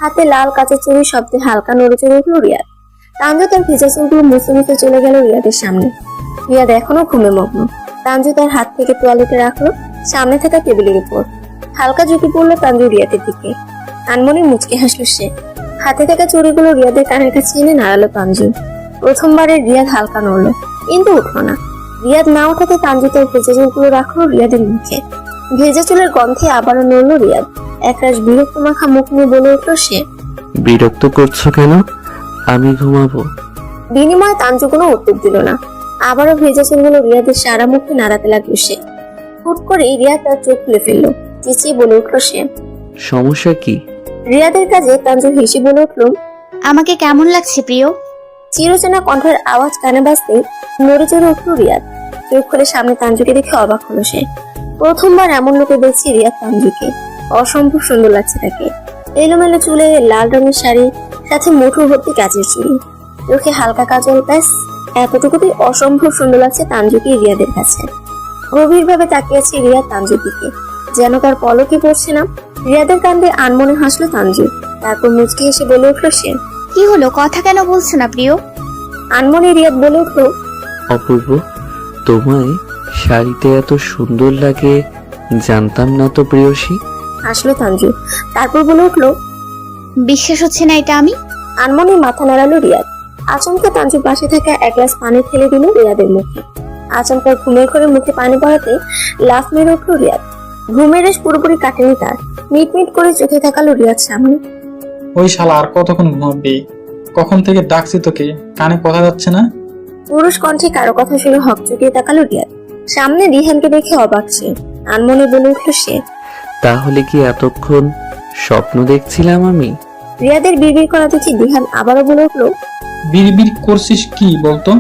হাতে লাল কাঁচের চুড়ি শব্দে হালকা নড়ে চড়ে উঠলো রিয়াদ। তানজু তার ভেজা চোখগুলো মুছে মুছে চলে গেল রিয়াদের সামনে। রিয়াদ এখনো ঘুমে মগ্ন। তানজু তার হাত থেকে তোয়ালেটে রাখলো সামনে থাকা টেবিলের উপর। হালকা ঝুঁকি পড়লো তানজু রিয়াদের দিকে। আনমনে মুচকে হাসলো সে। হাতে থাকা চুড়িগুলো রিয়াদের কানের কাছে এনে নাড়ালো তানজু। প্রথমবারে রিয়াদ হালকা নড়লো, কিন্তু উঠলো না। রিয়াদ না ওঠাতে তানজু তার ভেজা চুলগুলো রাখলো রিয়াদের মুখে। ভেজা চুলের গন্ধে আবারও নড়লো রিয়াদ। একরাশ বিরক্ত মাখা মুখ নিয়ে বলে উঠলো সে, বিরক্ত করছো কেন? আমি ঘুমাবো। বিনিময়ে তানজু কোনো উত্তর দিল না। আবারও ভেজা চুলগুলো রিয়াদের সারা মুখে নাড়াতে লাগলো সে। হুট করে রিয়াদ তার চোখ খুলে ফেললো। চেঁচিয়ে বলে উঠলো সে, সমস্যা কি? রিয়াদের কাজে তানজু হেসে বলে উঠলো, আমাকে কেমন লাগছে প্রিয়? চিরচেনা কণ্ঠের আওয়াজ কানে বাজতেই নড়ে চড়ে উঠল রিয়াদ। চোখ খুলে সামনে তানজুকে দেখে অবাক হলো সে। প্রথমবার এমন লোকে দেখছি রিয়াদ তানজুকে। অসম্ভব সুন্দর লাগছে তাকে। এলোমেলো চুলে লাল রঙের শাড়ি, সাথে মুঠো ভর্তি কাচের চুড়ি, চোখে হালকা কাজল, ব্যাস এতটুকুতেই অসম্ভব সুন্দর লাগছে তানজুকে রিয়াদের কাছে। গভীরভাবে তাকিয়েছে রিয়াদ তানজুর দিকে, যেন তার পলকে পড়ছে না। রিয়াদের কাণ্ডে আনমনে হাসলো তানজু। তারপর মুচকি এসে বলে উঠলো সে, কি হলো, কথা কেন বলছো না প্রিয়? আনমনে রিয়াদ বলে উঠলো, অপূর্ব, তোমায় শাড়িতে এত সুন্দর লাগে জানতাম না তো প্রিয়সী। হাসলো তানজু। তারপর বলে উঠলো, বিশ্বাস হচ্ছে না এটা আমি? আনমনে মাথা নাড়ালো রিয়াদ। আচমকা তানজুর পাশে থাকা এক গ্লাস পানি ফেলে দিল রিয়াদের মুখে। আচমকা ঘুমের ঘরে মুখে পানি পড়াতে লাফ মেরে উঠলো রিয়াদ। ঘুমের রেশ পুরোপুরি কাটেনি তার। মিটমিট করে চোখে তাকালো রিয়াদ সামনে। ওই শালা আর কতক্ষণ ঘুমাবি? কখন থেকে ডাকছি তোকে, কানে কথা যাচ্ছে না? পুরুষ কণ্ঠে কারো কথা শুনে হক চুকিয়ে তাকালো রিয়াদ। সামনে রিহানকে দেখে অবাক সে। আনমনে বলে উঠল সে, তাহলে কি এতক্ষণ স্বপ্ন দেখছিলাম আমি? রিয়াদের বিড়বিড় করা দেখে রিহান আবারও বলে উঠল, বিড়বিড় করছিস কি বলতো?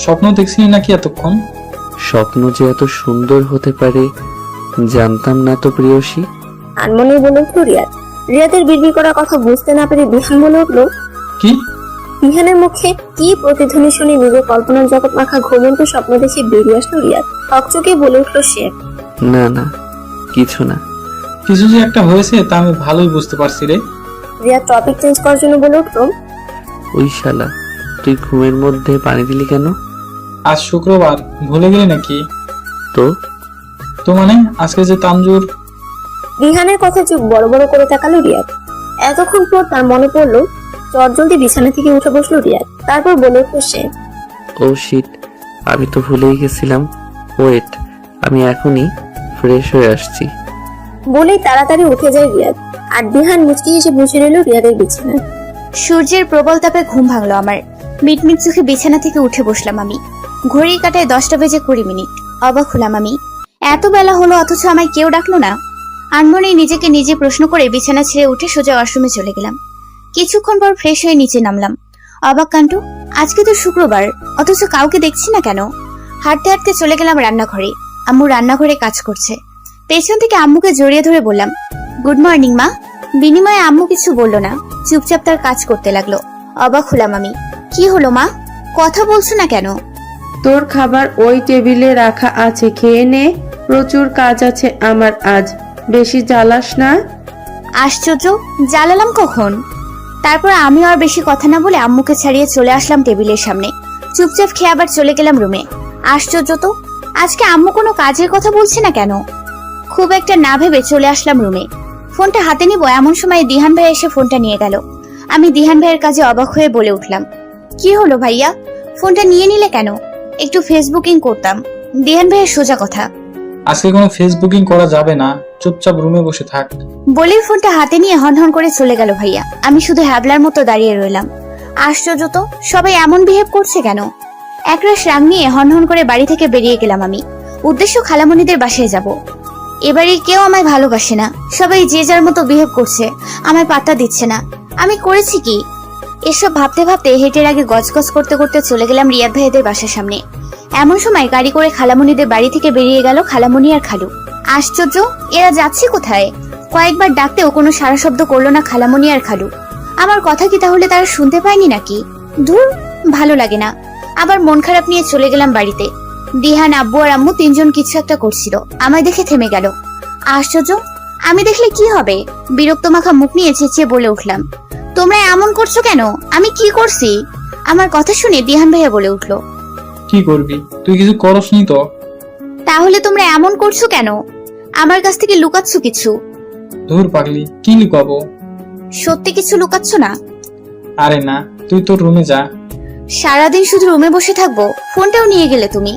স্বপ্ন দেখছিলি নাকি এতক্ষণ? স্বপ্ন যে এত সুন্দর হতে পারে জানতাম না তো প্রিয়সী। আনমনে বলে উঠল রিয়াদ। রিয়াদের বিড়বিড় করা কথা বুঝতে না পেরে রিহান বলে উঠল, কি? রিহানের মুখে কি প্রতিধ্বনি শুনে নিজের কল্পনার জগৎ মাখা ঘুমন্ত স্বপ্ন দেখে বেরিয়ে আসলো রিয়াদ। হকচকে বলে উঠল সে, না না, কিছু না। কিছু যে একটা হয়েছে তা আমি ভালোই বুঝতে পারছি রে। রিয়াদ টপিক চেঞ্জ করার জন্য বলে উঠল, ওই শালা, তুই ঘুমের মধ্যে পানি দিলি কেন? আজ শুক্রবার, ভুলে গেলি নাকি? তো মানে আজকে যে তানজুর। রিহানের কথা চোখ বড় বড় করে তাকালো রিয়াদ। এতক্ষণ পর তার মনে পড়লো, চটজলদি বিছানা থেকে উঠে বসলো রিয়াদ। তারপর বলে উঠল সে, ও শিট, আমি তো ভুলেই গেছিলাম। ওয়েট, আমি এখনই ফ্রেশ হয়ে আসছি। বলেই তাড়াতাড়ি উঠে যায় রিয়াদ। আর রিহান মুচকি হেসে বসে রইল রিয়াদের বিছানায়। সূর্যের প্রবল তাপে ঘুম ভাঙলো আমার। মিটমিট চোখে বিছানা থেকে উঠে বসলাম আমি। ঘড়ির কাঁটায় 10টা বেজে 20 মিনিট। অবাক হলাম আমি। এত বেলা হলো অথচ আমায় কেউ ডাকলো না। আনমনে নিজেকে নিজে প্রশ্ন করে বিছানা ছেড়ে উঠে সোজা ওয়াশরুমে চলে গেলাম। কিছুক্ষণ পর ফ্রেশ হয়ে নিচে নামলাম। অবাক কাণ্ড, আজকে তো শুক্রবার, অথচ কাউকে দেখছি না কেন। হাঁটতে হাঁটতে চলে গেলাম রান্নাঘরে। আম্মু রান্নাঘরে কাজ করছে। পেছন থেকে আম্মুকে জড়িয়ে ধরে বললাম, গুড মর্নিং মা। বিনিময়ে আম্মু কিছু বলল না, চুপচাপ তার কাজ করতে লাগলো। অবাক হলাম আমি। কি হলো মা, কথা বলছো না কেন? তোর খাবার ওই টেবিলে রাখা আছে, খেয়ে নে। প্রচুর কাজ আছে আমার আজ, বেশি জ্বালাস না। আশ্চর্য, জ্বালালাম কখন? তারপর আমি আর বেশি কথা না বলে আম্মুকে ছাড়িয়ে চলে আসলাম টেবিলের সামনে। চুপচাপ খেয়ে আবার চলে গেলাম রুমে। আশ্চর্য তো, আজকে আম্মু কোনো কাজের কথা বলছে না কেন? খুব একটা না ভেবে চলে আসলাম রুমে। ফোনটা হাতে নিব এমন সময় দিহান ভাই এসে ফোনটা নিয়ে গেল। আমি দিহান ভাইয়ের কাজে অবাক হয়ে বলে উঠলাম, কি হলো ভাইয়া, ফোনটা নিয়ে নিলে কেন? একটু ফেসবুকিং করতাম। দিহান ভাইয়ের সোজা কথা, আজকে কোনো ফেসবুকিং করা যাবে না, চুপচাপ রুমে বসে থাক। বলেই ফোনটা হাতে নিয়ে হনহন করে চলে গেল ভাইয়া। আমি শুধু হ্যাবলার মতো দাঁড়িয়ে রইলাম। আশ্চর্য তো, সবাই এমন বিহেভ করছে কেন? একরাশ রাগ নিয়ে হনহন করে বাড়ি থেকে বেরিয়ে গেলাম আমি। উদ্দেশ্য খালামণিদের বাসায় যাব। এবারে কেউ আমায় ভালোবাসে না, সবাই যে যার মতো বিহেভ করছে, আমায় পাত্তা দিচ্ছে না। আমি করেছি কি? এসব ভাবতে ভাবতে হেঁটের আগে গজগজ করতে করতে চলে গেলাম রিয়াদ ভাইদের বাসার সামনে। এমন সময় গাড়ি করে খালামণিদের বাড়ি থেকে বেরিয়ে গেল খালামণি আর খালু। আশ্চর্য, এরা যাচ্ছে কোথায়? কয়েকবার ডাকতেও কোনো সারা শব্দ করলো না খালামণি আর খালু। আমার কথা কি তাহলে তারা শুনতে পায়নি নাকি? ধুর, ভালো লাগে না। আবার মন খারাপ নিয়ে চলে গেলাম বাড়িতে। দিহান, আব্বু আর আম্মু তিনজন কিছু একটা করছিল, আমায় দেখে থেমে গেল। আশ্চর্য, আমি দেখলে কি হবে? বিরক্ত মাখা মুখ নিয়ে চেঁচিয়ে বলে উঠলাম, তোমরা এমন করছো কেন? আমি কি করছি? আমার কথা শুনে দিহান ভাইয়া বলে উঠলো, কি করবি, তুই কিছু করসনি তো। তাহলে তোমরা এমন করছো কেন? আমার কাছ থেকে লুকাচ্ছ কিছু? ধুর পাগলি, কি লুকাবো? সত্যি কিছু লুকাচ্ছ না? আরে না, তুই তোর রুমে যা। সারাদিন শুধু রুমে বসে থাকবো? ফোনটাও নিয়ে গেলে তুমি।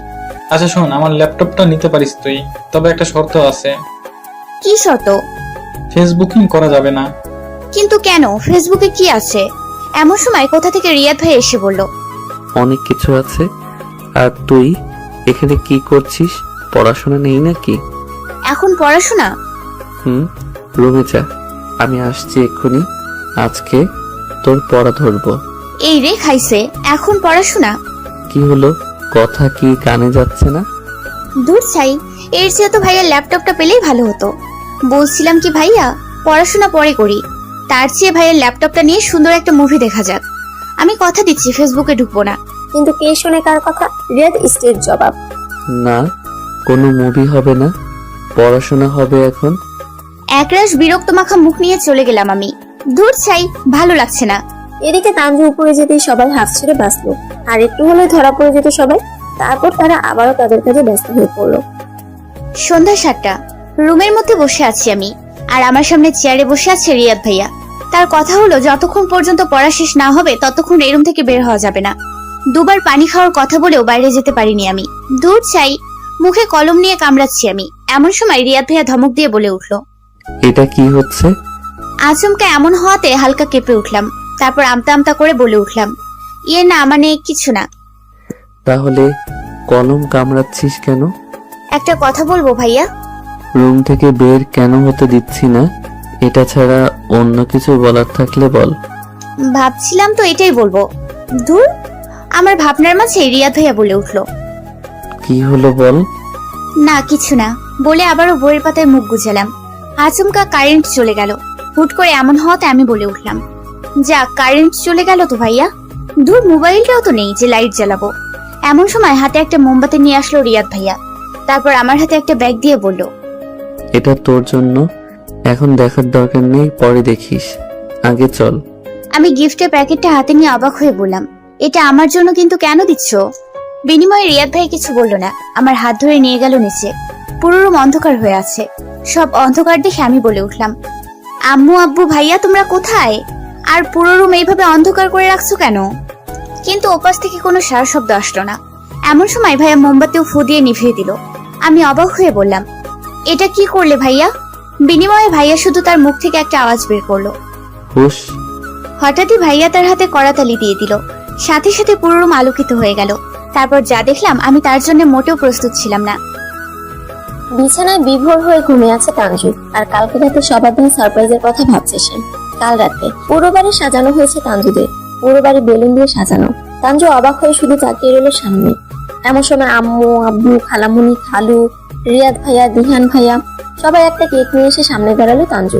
আচ্ছা শোন, আমার ল্যাপটপটা নিতে পারিস তুই, তবে একটা শর্ত আছে। কি শর্ত? ফেসবুকিং করা যাবে না। কিন্তু কেন? ফেসবুকে কি আছে? এমন সময় কোথা থেকে রিয়াদ ভাই এসে বলল, অনেক কিছু আছে। আর তুই এখানে কি করছিস? পড়াশোনা নেই নাকি? এখন পড়াশোনা? রুমে যা, আমি আসছি এক্ষুনি। আজকে তোর পড়া ধরবো। এই রে খাইছে, এখন পড়াশোনা? কি হলো, কথা কি কানে যাচ্ছে না? দূর চাই, এর চেয়ে তো ভাইয়ার ল্যাপটপটা পেলেই ভালো হতো। বলছিলাম কি ভাইয়া, পড়াশোনা পরে করি, তার চেয়ে ভাইয়ের ল্যাপটপটা নিয়ে সুন্দর একটা মুভি দেখা যাক। আমি কথা দিচ্ছি ফেসবুকে ঢুকবো না। কিন্তু কে শোনে কার কথা? রিয়াদ স্ত্রীর জবাব, না, কোনো মুভি হবে না, পড়াশোনা হবে এখন। একরাশ বিরক্ত মাখা মুখ নিয়ে চলে গেলাম আমি। দূর চাই, ভালো লাগছে না। এদিকে তানজু উপরে যেতেই সবাই হাফ ছেড়ে বাঁচলো। আর একটু হলে ধরা পড়ে যেত সবাই। তারপর তারা আবারও তাদের কাজে ব্যস্ত হয়ে পড়লো। সন্ধ্যা 7টা, রুমের মধ্যে বসে আছি আমি, আর আমার সামনে চেয়ারে বসে আছে রিয়াদ ভাইয়া। তার কথা হলো যতক্ষণ পর্যন্ত পড়া শেষ না হবে ততক্ষণ এই রুম থেকে বের হওয়া যাবে না। দুবার পানি খাওয়ার কথা বলেও বাইরে যেতে পারিনি আমি। দূর চাই, মুখে কলম নিয়ে কামড়াচ্ছি আমি। এমন সময় রিয়াদ ভাইয়া ধমক দিয়ে বলে উঠলো, এটা কি হচ্ছে? আচমকা এমন হওয়াতে হালকা কেঁপে উঠলাম। তারপর আমতা আমতা করে বলে উঠলাম, ইয়ে না, মানে কিছু না। তাহলে কলম কামড়াচ্ছিস কেন? একটা কথা বলবো ভাইয়া? রুম থেকে বের কেন হতে দিচ্ছি না? এটা ছাড়া অন্য কিছু বলার থাকলে বল। ভাবছিলাম তো এটাই বলবো। দূর, আমার ভাবনার মাঝে রিয়াদ ভাইয়া বলে উঠলো, কি হলো বল। না কিছু না বলে আবারও বইয়ের পাতায় মুখ গুজালাম। আচমকা কারেন্ট চলে গেল। হুট করে এমন হওয়াতে আমি বলে উঠলাম, যা কারেন্ট চলে গেল তো ভাইয়া। দূর, মোবাইলটাও তো নেই যে লাইট জ্বালাবো। এমন সময় হাতে একটা মোমবাতি নিয়ে আসলো রিয়াদ ভাইয়া। তারপর আমার হাতে একটা ব্যাগ দিয়ে বলল, এটা তোর জন্য, এখন দেখার দরকার নেই, পরে দেখিস, আগে চল। আমি গিফটের প্যাকেটটা হাতে নিয়ে অবাক হয়ে বললাম, এটা আমার জন্য, কিন্তু কেন দিচ্ছ? বিনিময়ে রিয়াদ ভাই কিছু বলল না, আমার হাত ধরে নিয়ে গেল নিচে। পুরো রুম অন্ধকার হয়ে আছে। সব অন্ধকার দেখে আমি বলে উঠলাম, আম্মু, আব্বু, ভাইয়া তোমরা কোথায়? আর পুরো রুম এইভাবে অন্ধকার করে রাখছো কেন? কিন্তু ওপাশ থেকে কোনো সারা শব্দ আসলো না। এমন সময় ভাইয়া মোমবাতিও ফু দিয়ে নিভিয়ে দিল। আমি অবাক হয়ে বললাম, এটা কি করলে ভাইয়া? বিনিময়ে ভাইয়া শুধু তার মুখ থেকে একটা আওয়াজ বের করলো, হুশ। হঠাৎই ভাইয়া তার হাতে কড়াতালি দিয়ে দিল। সাথে সাথে পুরো রুম আলোকিত হয়ে গেল। তারপর যা দেখলাম আমি তার জন্য মোটেও প্রস্তুত ছিলাম না। বিছানায় বিভোর হয়ে ঘুমিয়ে আছে তানজু। আর কালকে রাতে সবার দিন সারপ্রাইজের কথা ভাবছে সে। কাল রাতে পুরো বাড়ি সাজানো হয়েছে তানজুদের, পুরো বাড়ি বেলুন দিয়ে সাজানো। তানজু অবাক হয়ে শুধু তাকিয়ে রইল সামনে। এমন সময় আম্মু, আব্বু, খালামুনি, খালু, রিয়াদ ভাইয়া, দিহান ভাইয়া সবাই একটা কেক নিয়ে এসে সামনে দাঁড়ালো তানজু।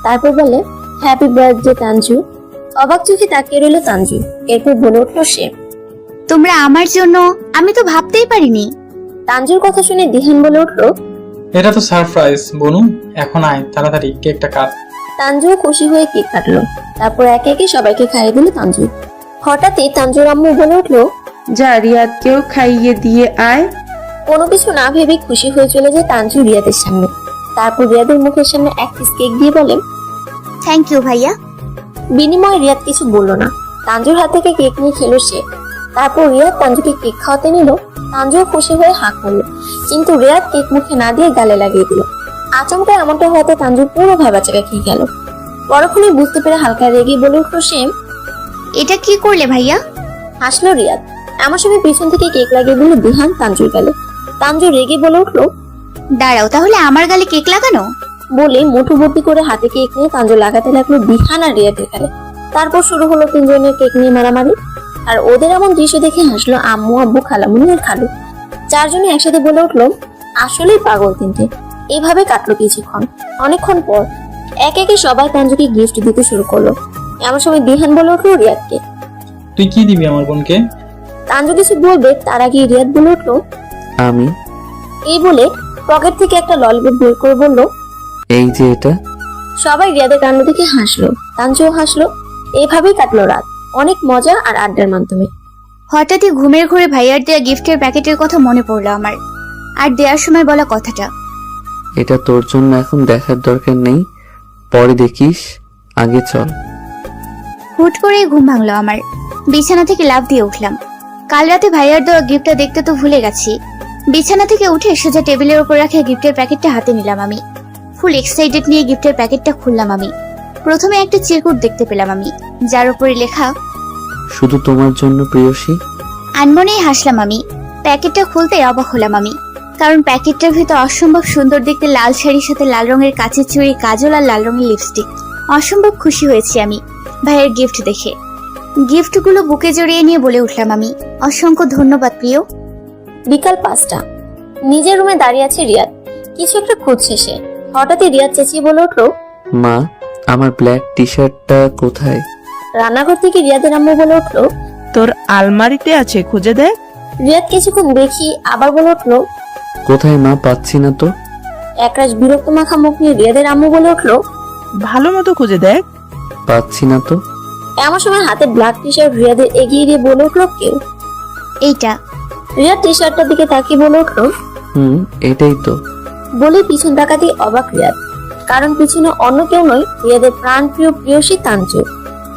তারপর বলে, হ্যাপি বার্থডে তানজু। অবাক চোখে তাকিয়ে রইল তানজু। এরপর বলে উঠলো সে, তোমরা আমার জন্য, আমি তো ভাবতেই পারিনি। তানজুর কথা শুনে দিহান বলে উঠলো, এটা তো সারপ্রাইজ বনু, এখন আয় তাড়াতাড়ি কেকটা কাট। তানজু খুশি হয়ে কেক কাটলো। তারপর একে একে সবাইকে খাইয়ে দিল তানজু। হঠাৎই তানজুর আম্মু বলে উঠলো, যা রিয়াদকেও খাইয়ে দিয়ে আয়। কোনো কিছু না ভেবে খুশি হয়ে চলে যায় তানজু রিয়াদের সামনে। তারপর রিয়াদের মুখের সামনে এক পিস কেক দিয়ে বলে, থ্যাংক ইউ ভাইয়া। বিনিময়ে রিয়াদ কিছু বলল না। তানজুর হাত থেকে কেক নিয়ে খেলো সে। তারপর রিয়াদ তানজুকে কেক খাওয়াতে নিল। তানজু খুশি হয়ে হাঁক করলো, কিন্তু রিয়াদ কেক মুখে না দিয়ে গালে লাগিয়ে দিল। আচমকা এমনটা হওয়াতে তানজুর পুরো ভাবাচাকা খেয়ে গেল। পরক্ষণে বুঝতে পেরে হালকা রেগে বলে উঠলো সে, এটা কি করলে ভাইয়া? হাসলো রিয়াদ। এমন সময় পিছন থেকে কেক লাগিয়ে দিল দিহান তানজুর গালে। তানজু রেগে বলে উঠলো, দাঁড়াও, তাহলে আমার গালে কেক লাগানো? বলে মুঠো ভর্তি করে হাতে কেক নিয়ে তানজু লাগাতে লাগলো দিহান আর রিয়াদের গালে। তারপর শুরু হলো তিনজনের কেক নিয়ে মারামারি। আর ওদের এমন দৃশ্য দেখে হাসলো আম্মু, আব্বু, খালামুনি আর খালু। চারজনে একসাথে বলে উঠলো, আসলেই পাগল তিনটে। এভাবে কাটলো কিছুক্ষণ। অনেকক্ষণ পর একে একে সবাই তানজুকে গিফট দিতে শুরু করলো। এমন সময় দিহান বলে উঠলো রিয়াদকে, তুই কি দিবি আমার বোনকে? তানজু কিছু বলবে তার আগে রিয়াদ বলে উঠলো, আমি এই বলে পকেট থেকে একটা ললিপপ বের করে বলল, এই যে এটা। সবাই রিয়াদের কাণ্ড দেখে হাসলো। তানজুও হাসলো। এভাবেই কাটলো রাত, অনেক মজা আর আড্ডার মাধ্যমে। হঠাৎই ঘুমের ঘোরে ভাইয়ার দেয়া গিফটের প্যাকেটের কথা মনে পড়লো আমার, আর দেওয়ার সময় বলা কথাটা। এটা তোর জন্য এখন দেখার দরকার নেই, পরে দেখিস, আগে চল। হুট করে ঘুম ভাঙলো আমার। বিছানা থেকে লাফ দিয়ে উঠলাম। কাল রাতে ভাইয়ার দেওয়া গিফটটা দেখতে তো ভুলে গেছি। বিছানা থেকে উঠে সোজা টেবিলের উপর রাখে গিফটের প্যাকেটটা হাতে নিলাম আমি। ফুল এক্সাইটেড নিয়ে গিফটের প্যাকেটটা খুললাম আমি। প্রথমে একটা চিরকুট দেখতে পেলাম আমি, যার উপরে লেখা, শুধু তোমার জন্য প্রিয়সী। আনমনেই হাসলাম আমি। প্যাকেটটা খুলতে অবাক হলাম আমি, কারণ প্যাকেটটার ভিতর অসম্ভব সুন্দর দেখতে লাল শাড়ির সাথে লাল রঙের কাচের চুড়ি, কাজল আর লাল রঙের লিপস্টিক। অসম্ভব খুশি হয়েছি আমি ভাইয়ের গিফট দেখে। গিফটগুলো বুকে জড়িয়ে নিয়ে বলে উঠলাম আমি, অসংখ্য ধন্যবাদ প্রিয়। বিকাল 5টা। নিজের রুমে দাঁড়িয়ে আছে রিয়াদ। কিছু একটা খুঁজছে সে। হঠাৎই রিয়াদ চেঁচিয়ে বলে উঠলো, মা, আমার ব্ল্যাক টি শার্টটা কোথায়? রান্নাঘর থেকে রিয়াদের আম্মু বলে উঠলো, তোর আলমারিতে আছে, খুঁজে দেখ। রিয়াদ কিছুক্ষণ দেখি আবার বলে উঠলো, কোথায় মা, পাচ্ছি না তো। একরাশ বিরক্ত মাখা মুখ নিয়ে রিয়াদের আম্মু বলে উঠলো, ভালো মতো খুঁজে দেখ। পাচ্ছি না তো। এমন সময় হাতে ব্ল্যাক টি শার্ট রিয়াদের এগিয়ে দিয়ে বলে উঠলো কেউ। এইটা। রিয়াদ টি শার্টটার দিকে তাকিয়ে বলে উঠলো, এটাই তো। বলে পিছন তাকাতেই অবাক রিয়াদ, কারণ পিছনে অন্য কেউ নয়, রিয়াদের প্রাণ প্রিয় প্রিয়সী তানজু।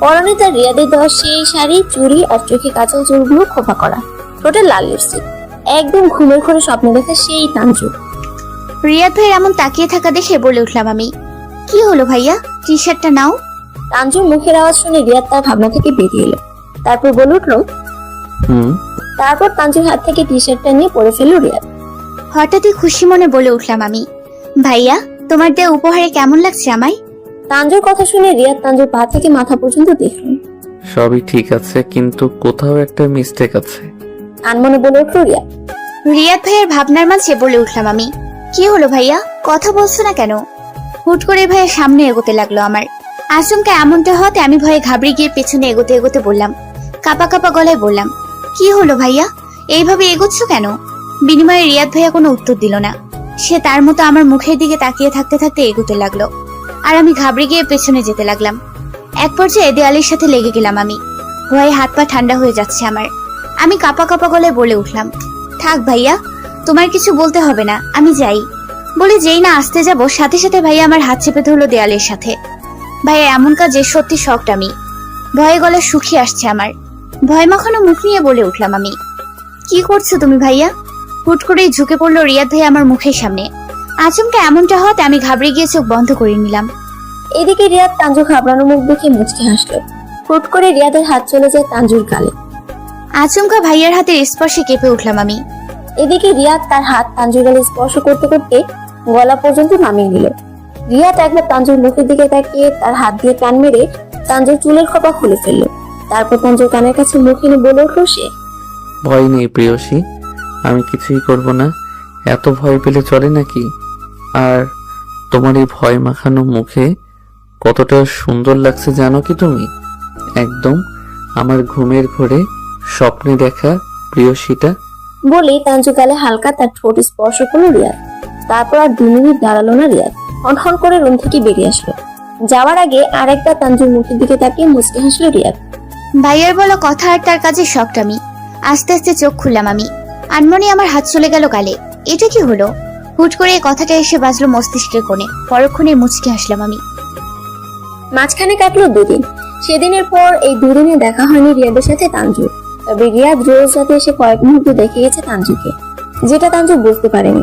পরনে তার রিয়াদের দেওয়া সেই শাড়ি, চুড়ি আর চোখে কাজল চুলগুলো খোপা করা, ঠোঁটে লাল লিপস্টিক। একদম ঘুমের ঘরে স্বপ্ন দেখা সেই তানজু। রিয়াদ ভাইয়ের এমন তাকিয়ে থাকা দেখে বলে উঠলাম আমি, কি হলো ভাইয়া, টি শার্টটা নাও। তানজুর মুখের আওয়াজ শুনে রিয়াদ তার ভাবনা থেকে বেরিয়ে এলো। তারপর বলে উঠলো, তারপর তানজুর হাত থেকে টি শার্টটা নিয়ে পরে ফেললো রিয়াদ। হঠাৎই খুশি মনে বলে উঠলাম আমি, ভাইয়া তোমার দেয়া উপহারে কেমন লাগছে আমায়? তানজুর কথা শুনে রিয়াদ তানজুর পা থেকে মাথা পর্যন্ত দেখল। সবই ঠিক আছে, কিন্তু কোথাও একটা মিস্টেক আছে। আনমনে বলে উঠলো রিয়াদ। রিয়াদ ভাইয়ের ভাবনার মাঝে বলে উঠলাম আমি, কি হলো ভাইয়া, কথা বলছো না কেন? হুট করে ভাইয়া সামনে এগোতে লাগলো আমার। আচমকা এমনটা হতে আমি ভয়ে ঘাবড়ে গিয়ে পেছনে এগোতে এগোতে বললাম, কাপা কাপা গলায় বললাম, কি হলো ভাইয়া, এইভাবে এগোচ্ছ কেন? বিনিময়ে রিয়াদ ভাইয়া কোনো উত্তর দিল না। সে তার মতো আমার মুখের দিকে তাকিয়ে থাকতে থাকতে এগোতে লাগলো, আর আমি ঘাবড়ে গিয়ে পেছনে যেতে লাগলাম। এক পর্যায়ে দেয়ালের সাথে লেগে গেলাম আমি। ভয়ে হাত পা ঠান্ডা হয়ে যাচ্ছে আমার। আমি কাপা কাপা গলায় বলে উঠলাম, থাক ভাইয়া, তোমার কিছু বলতে হবে না, আমি যাই। বলে যেই না আসতে যাব, সাথে সাথে ভাইয়া আমার হাত চেপে ধরলো দেয়ালের সাথে। ভাইয়া এমন কাজে সত্যি শকড আমি। ভয়ে গলা শুকিয়ে আসছে আমার। ভয় মাখানো মুখ নিয়ে বলে উঠলাম আমি, কি করছো তুমি ভাইয়া? হুট করেই ঝুঁকে পড়লো রিয়াদ ভাই আমার মুখের সামনে। আচমকা এমনটা হতে আমি ঘাবড়ে গিয়ে চোখ বন্ধ করে নিলাম। এদিকে রিয়াদ তানজু ঘাবড়ানো মুখ দেখে মুচকে হাসলো। হুট করে রিয়াদের হাত চলে যায় তানজুর গালে। আচমকা ভাইয়ার হাতের স্পর্শে কেঁপে উঠলাম আমি। এদিকে রিয়াদ তার হাত তানজুর গালে স্পর্শ করতে করতে গলা পর্যন্ত নামিয়ে নিল। রিয়াদ একবার তানজুর মুখের দিকে তাকিয়ে তার হাত দিয়ে টান মেরে তানজুর চুলের খোপা খুলে ফেললো। তারপর তানজুর কানের কাছে মুখ এনে বলে উঠল সে। ভয় নেই প্রেয়সী, আমি কিছুই করব না। এত ভয় পেলে চলে নাকি? আর তোমার এই ভয় মাখানো মুখে কতটা সুন্দর লাগছে জানো কি তুমি? একদম আমার ঘুমের ঘোরে স্বপ্নে দেখা প্রেয়সীটা। বলেই তানজুর গালে হালকা তার ঠোঁট স্পর্শ করলো রিয়াদ। তারপর আর 2 মিনিট দাঁড়ালো না রিয়াদ, হনহন করে রুম থেকে বেরিয়ে আসলো। যাওয়ার আগে আরেকবার তানজুর মুখের দিকে তাকিয়ে মুচকি হাসলো রিয়াদ। ভাইয়ার বলা কথা আর তার কাজে শক্ট আমি। আস্তে আস্তে চোখ খুললাম আমি। আনমনে আমার হাত চলে গেল গালে। এটা কি হলো? হুট করে এই কথাটা এসে বাজলো মস্তিষ্কের কোণে। পরক্ষণে মুচকি হাসলাম আমি। মাঝখানে কাটলো 2 দিন। সেদিনের পর এই 2 দিনে দেখা হয়নি রিয়াদের সাথে তানজুর। তবে রিয়াদ রোজ রাতে এসে কয়েক মুহূর্ত দেখে গেছে তানজুকে, যেটা তানজুর বুঝতে পারেনি।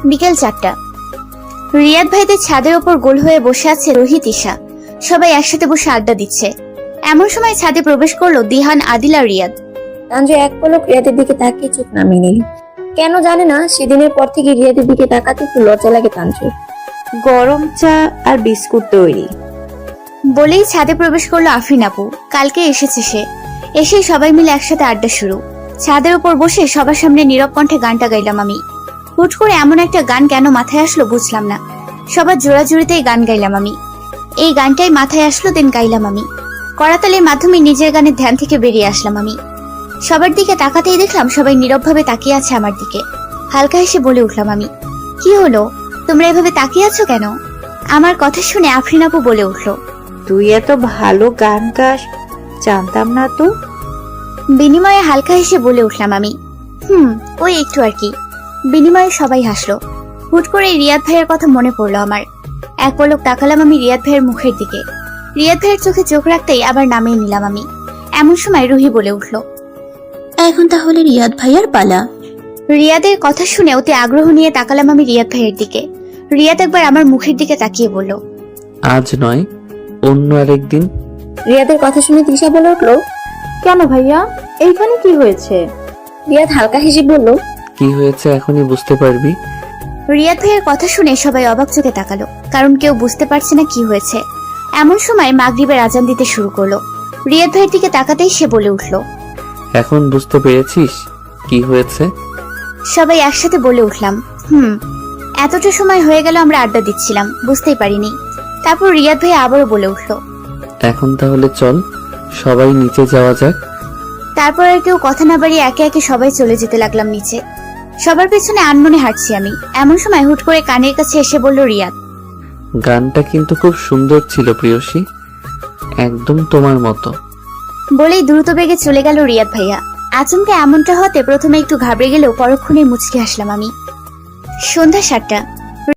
বিকেল 4টা। রিয়াদ ভাইদের ছাদের ওপর গোল হয়ে বসে আছে রোহিত, ঈশা। সবাই একসাথে বসে আড্ডা দিচ্ছে। এমন সময় ছাদে প্রবেশ করলো দিহান, আদিল আর রিয়াদ। তানজু এক পলক রিয়াদের দিকে তাকিয়ে চোখ নামিয়ে নিল। কেন জানে না, সেদিনের পর থেকে রিয়াদের দিকে তাকাতে একটু লজ্জা লাগে তানজুর। গরম চা আর বিস্কুট তৈরি। বলেই ছাদে প্রবেশ করলো আফরিন আপু। কালকে এসেছে সে। এসেই সবাই মিলে একসাথে আড্ডা শুরু। ছাদের উপর বসে সবার সামনে নীরব কণ্ঠে গানটা গাইলাম আমি। হুট করে এমন একটা গান কেন মাথায় আসলো বুঝলাম না। সবার জোড়াজুড়িতেই গান গাইলাম আমি। এই গানটাই মাথায় আসলো, দেন গাইলাম আমি। করাতালের মাধ্যমে নিজের গানের ধ্যান থেকে বেরিয়ে আসলাম আমি। সবার দিকে তাকাতেই দেখলাম সবাই নীরবভাবে তাকিয়ে আছে আমার দিকে। হালকা হেসে বলে উঠলাম আমি, কি হলো, তোমরা এভাবে তাকিয়ে আছো কেন? আমার কথা শুনে আফরিন আপু বলে উঠলো, তুই এত ভালো গান গাস, জানতাম না তো। বিনিময়ে হালকা হেসে বলে উঠলাম আমি, ওই একটু আর কি। বিনিময়ে সবাই হাসলো। হুট করে রিয়াদ ভাইয়ের কথা মনে পড়লো আমার। এক পলক তাকালাম আমি রিয়াদ ভাইয়ের মুখের দিকে। রিয়াদ ভাইয়ের চোখে চোখ রাখতেই আবার নামিয়ে নিলাম আমি। এমন সময় রুহি বলে উঠলো, এখন তাহলে রিয়াদ ভাইয়ার পালা। রিয়াদের কথা শুনে অতি আগ্রহ নিয়ে তাকালাম আমি রিয়াদ ভাইয়ের দিকে। রিয়াদ একবার আমার মুখের দিকে তাকিয়ে বলল, আজ নয়, অন্য আরেকদিন। রিয়াদের কথা শুনে তৃষা বলে উঠলো, কেন ভাইয়া, এইখানে কি হয়েছে? রিয়াদ হালকা হেসে বলল, কি হয়েছে এখনই বুঝতে পারবি। রিয়াদ ভাইয়ের কথা শুনে সবাই অবাক চোখে তাকালো, কারণ কেউ বুঝতে পারছে না কি হয়েছে। এমন সময় মাগরিবের আজান দিতে শুরু করলো। রিয়াদ ভাইয়ের দিকে তাকাতেই সে বলে উঠলো, এখন বুঝতে পেরেছিস কি হয়েছে? সবাই একসাথে বলে উঠলাম, এতটা সময় হয়ে গেল আমরা আড্ডা দিচ্ছিলাম, বুঝতেই পারিনি। তারপর রিয়াদ ভাই আবারও বলে উঠলো, এখন তাহলে চল সবাই নিচে যাওয়া যাক। তারপর আর কেউ কথা না বাড়িয়ে একে একে সবাই চলে যেতে লাগলাম নিচে। সবার পেছনে আনমনে হাঁটছি আমি। এমন সময় হুট করে কানের কাছে এসে বলল রিয়াদ, গানটা কিন্তু খুব সুন্দর ছিল প্রিয়সী, একদম তোমার মতো। বলেই দ্রুত বেগে চলে গেল রিয়াদ ভাইয়া। আচমকা এমনটা হতে প্রথমে একটু ঘাবড়ে গেলেও পরক্ষণে মুচকি হাসলাম আমি। সন্ধ্যা 7টা।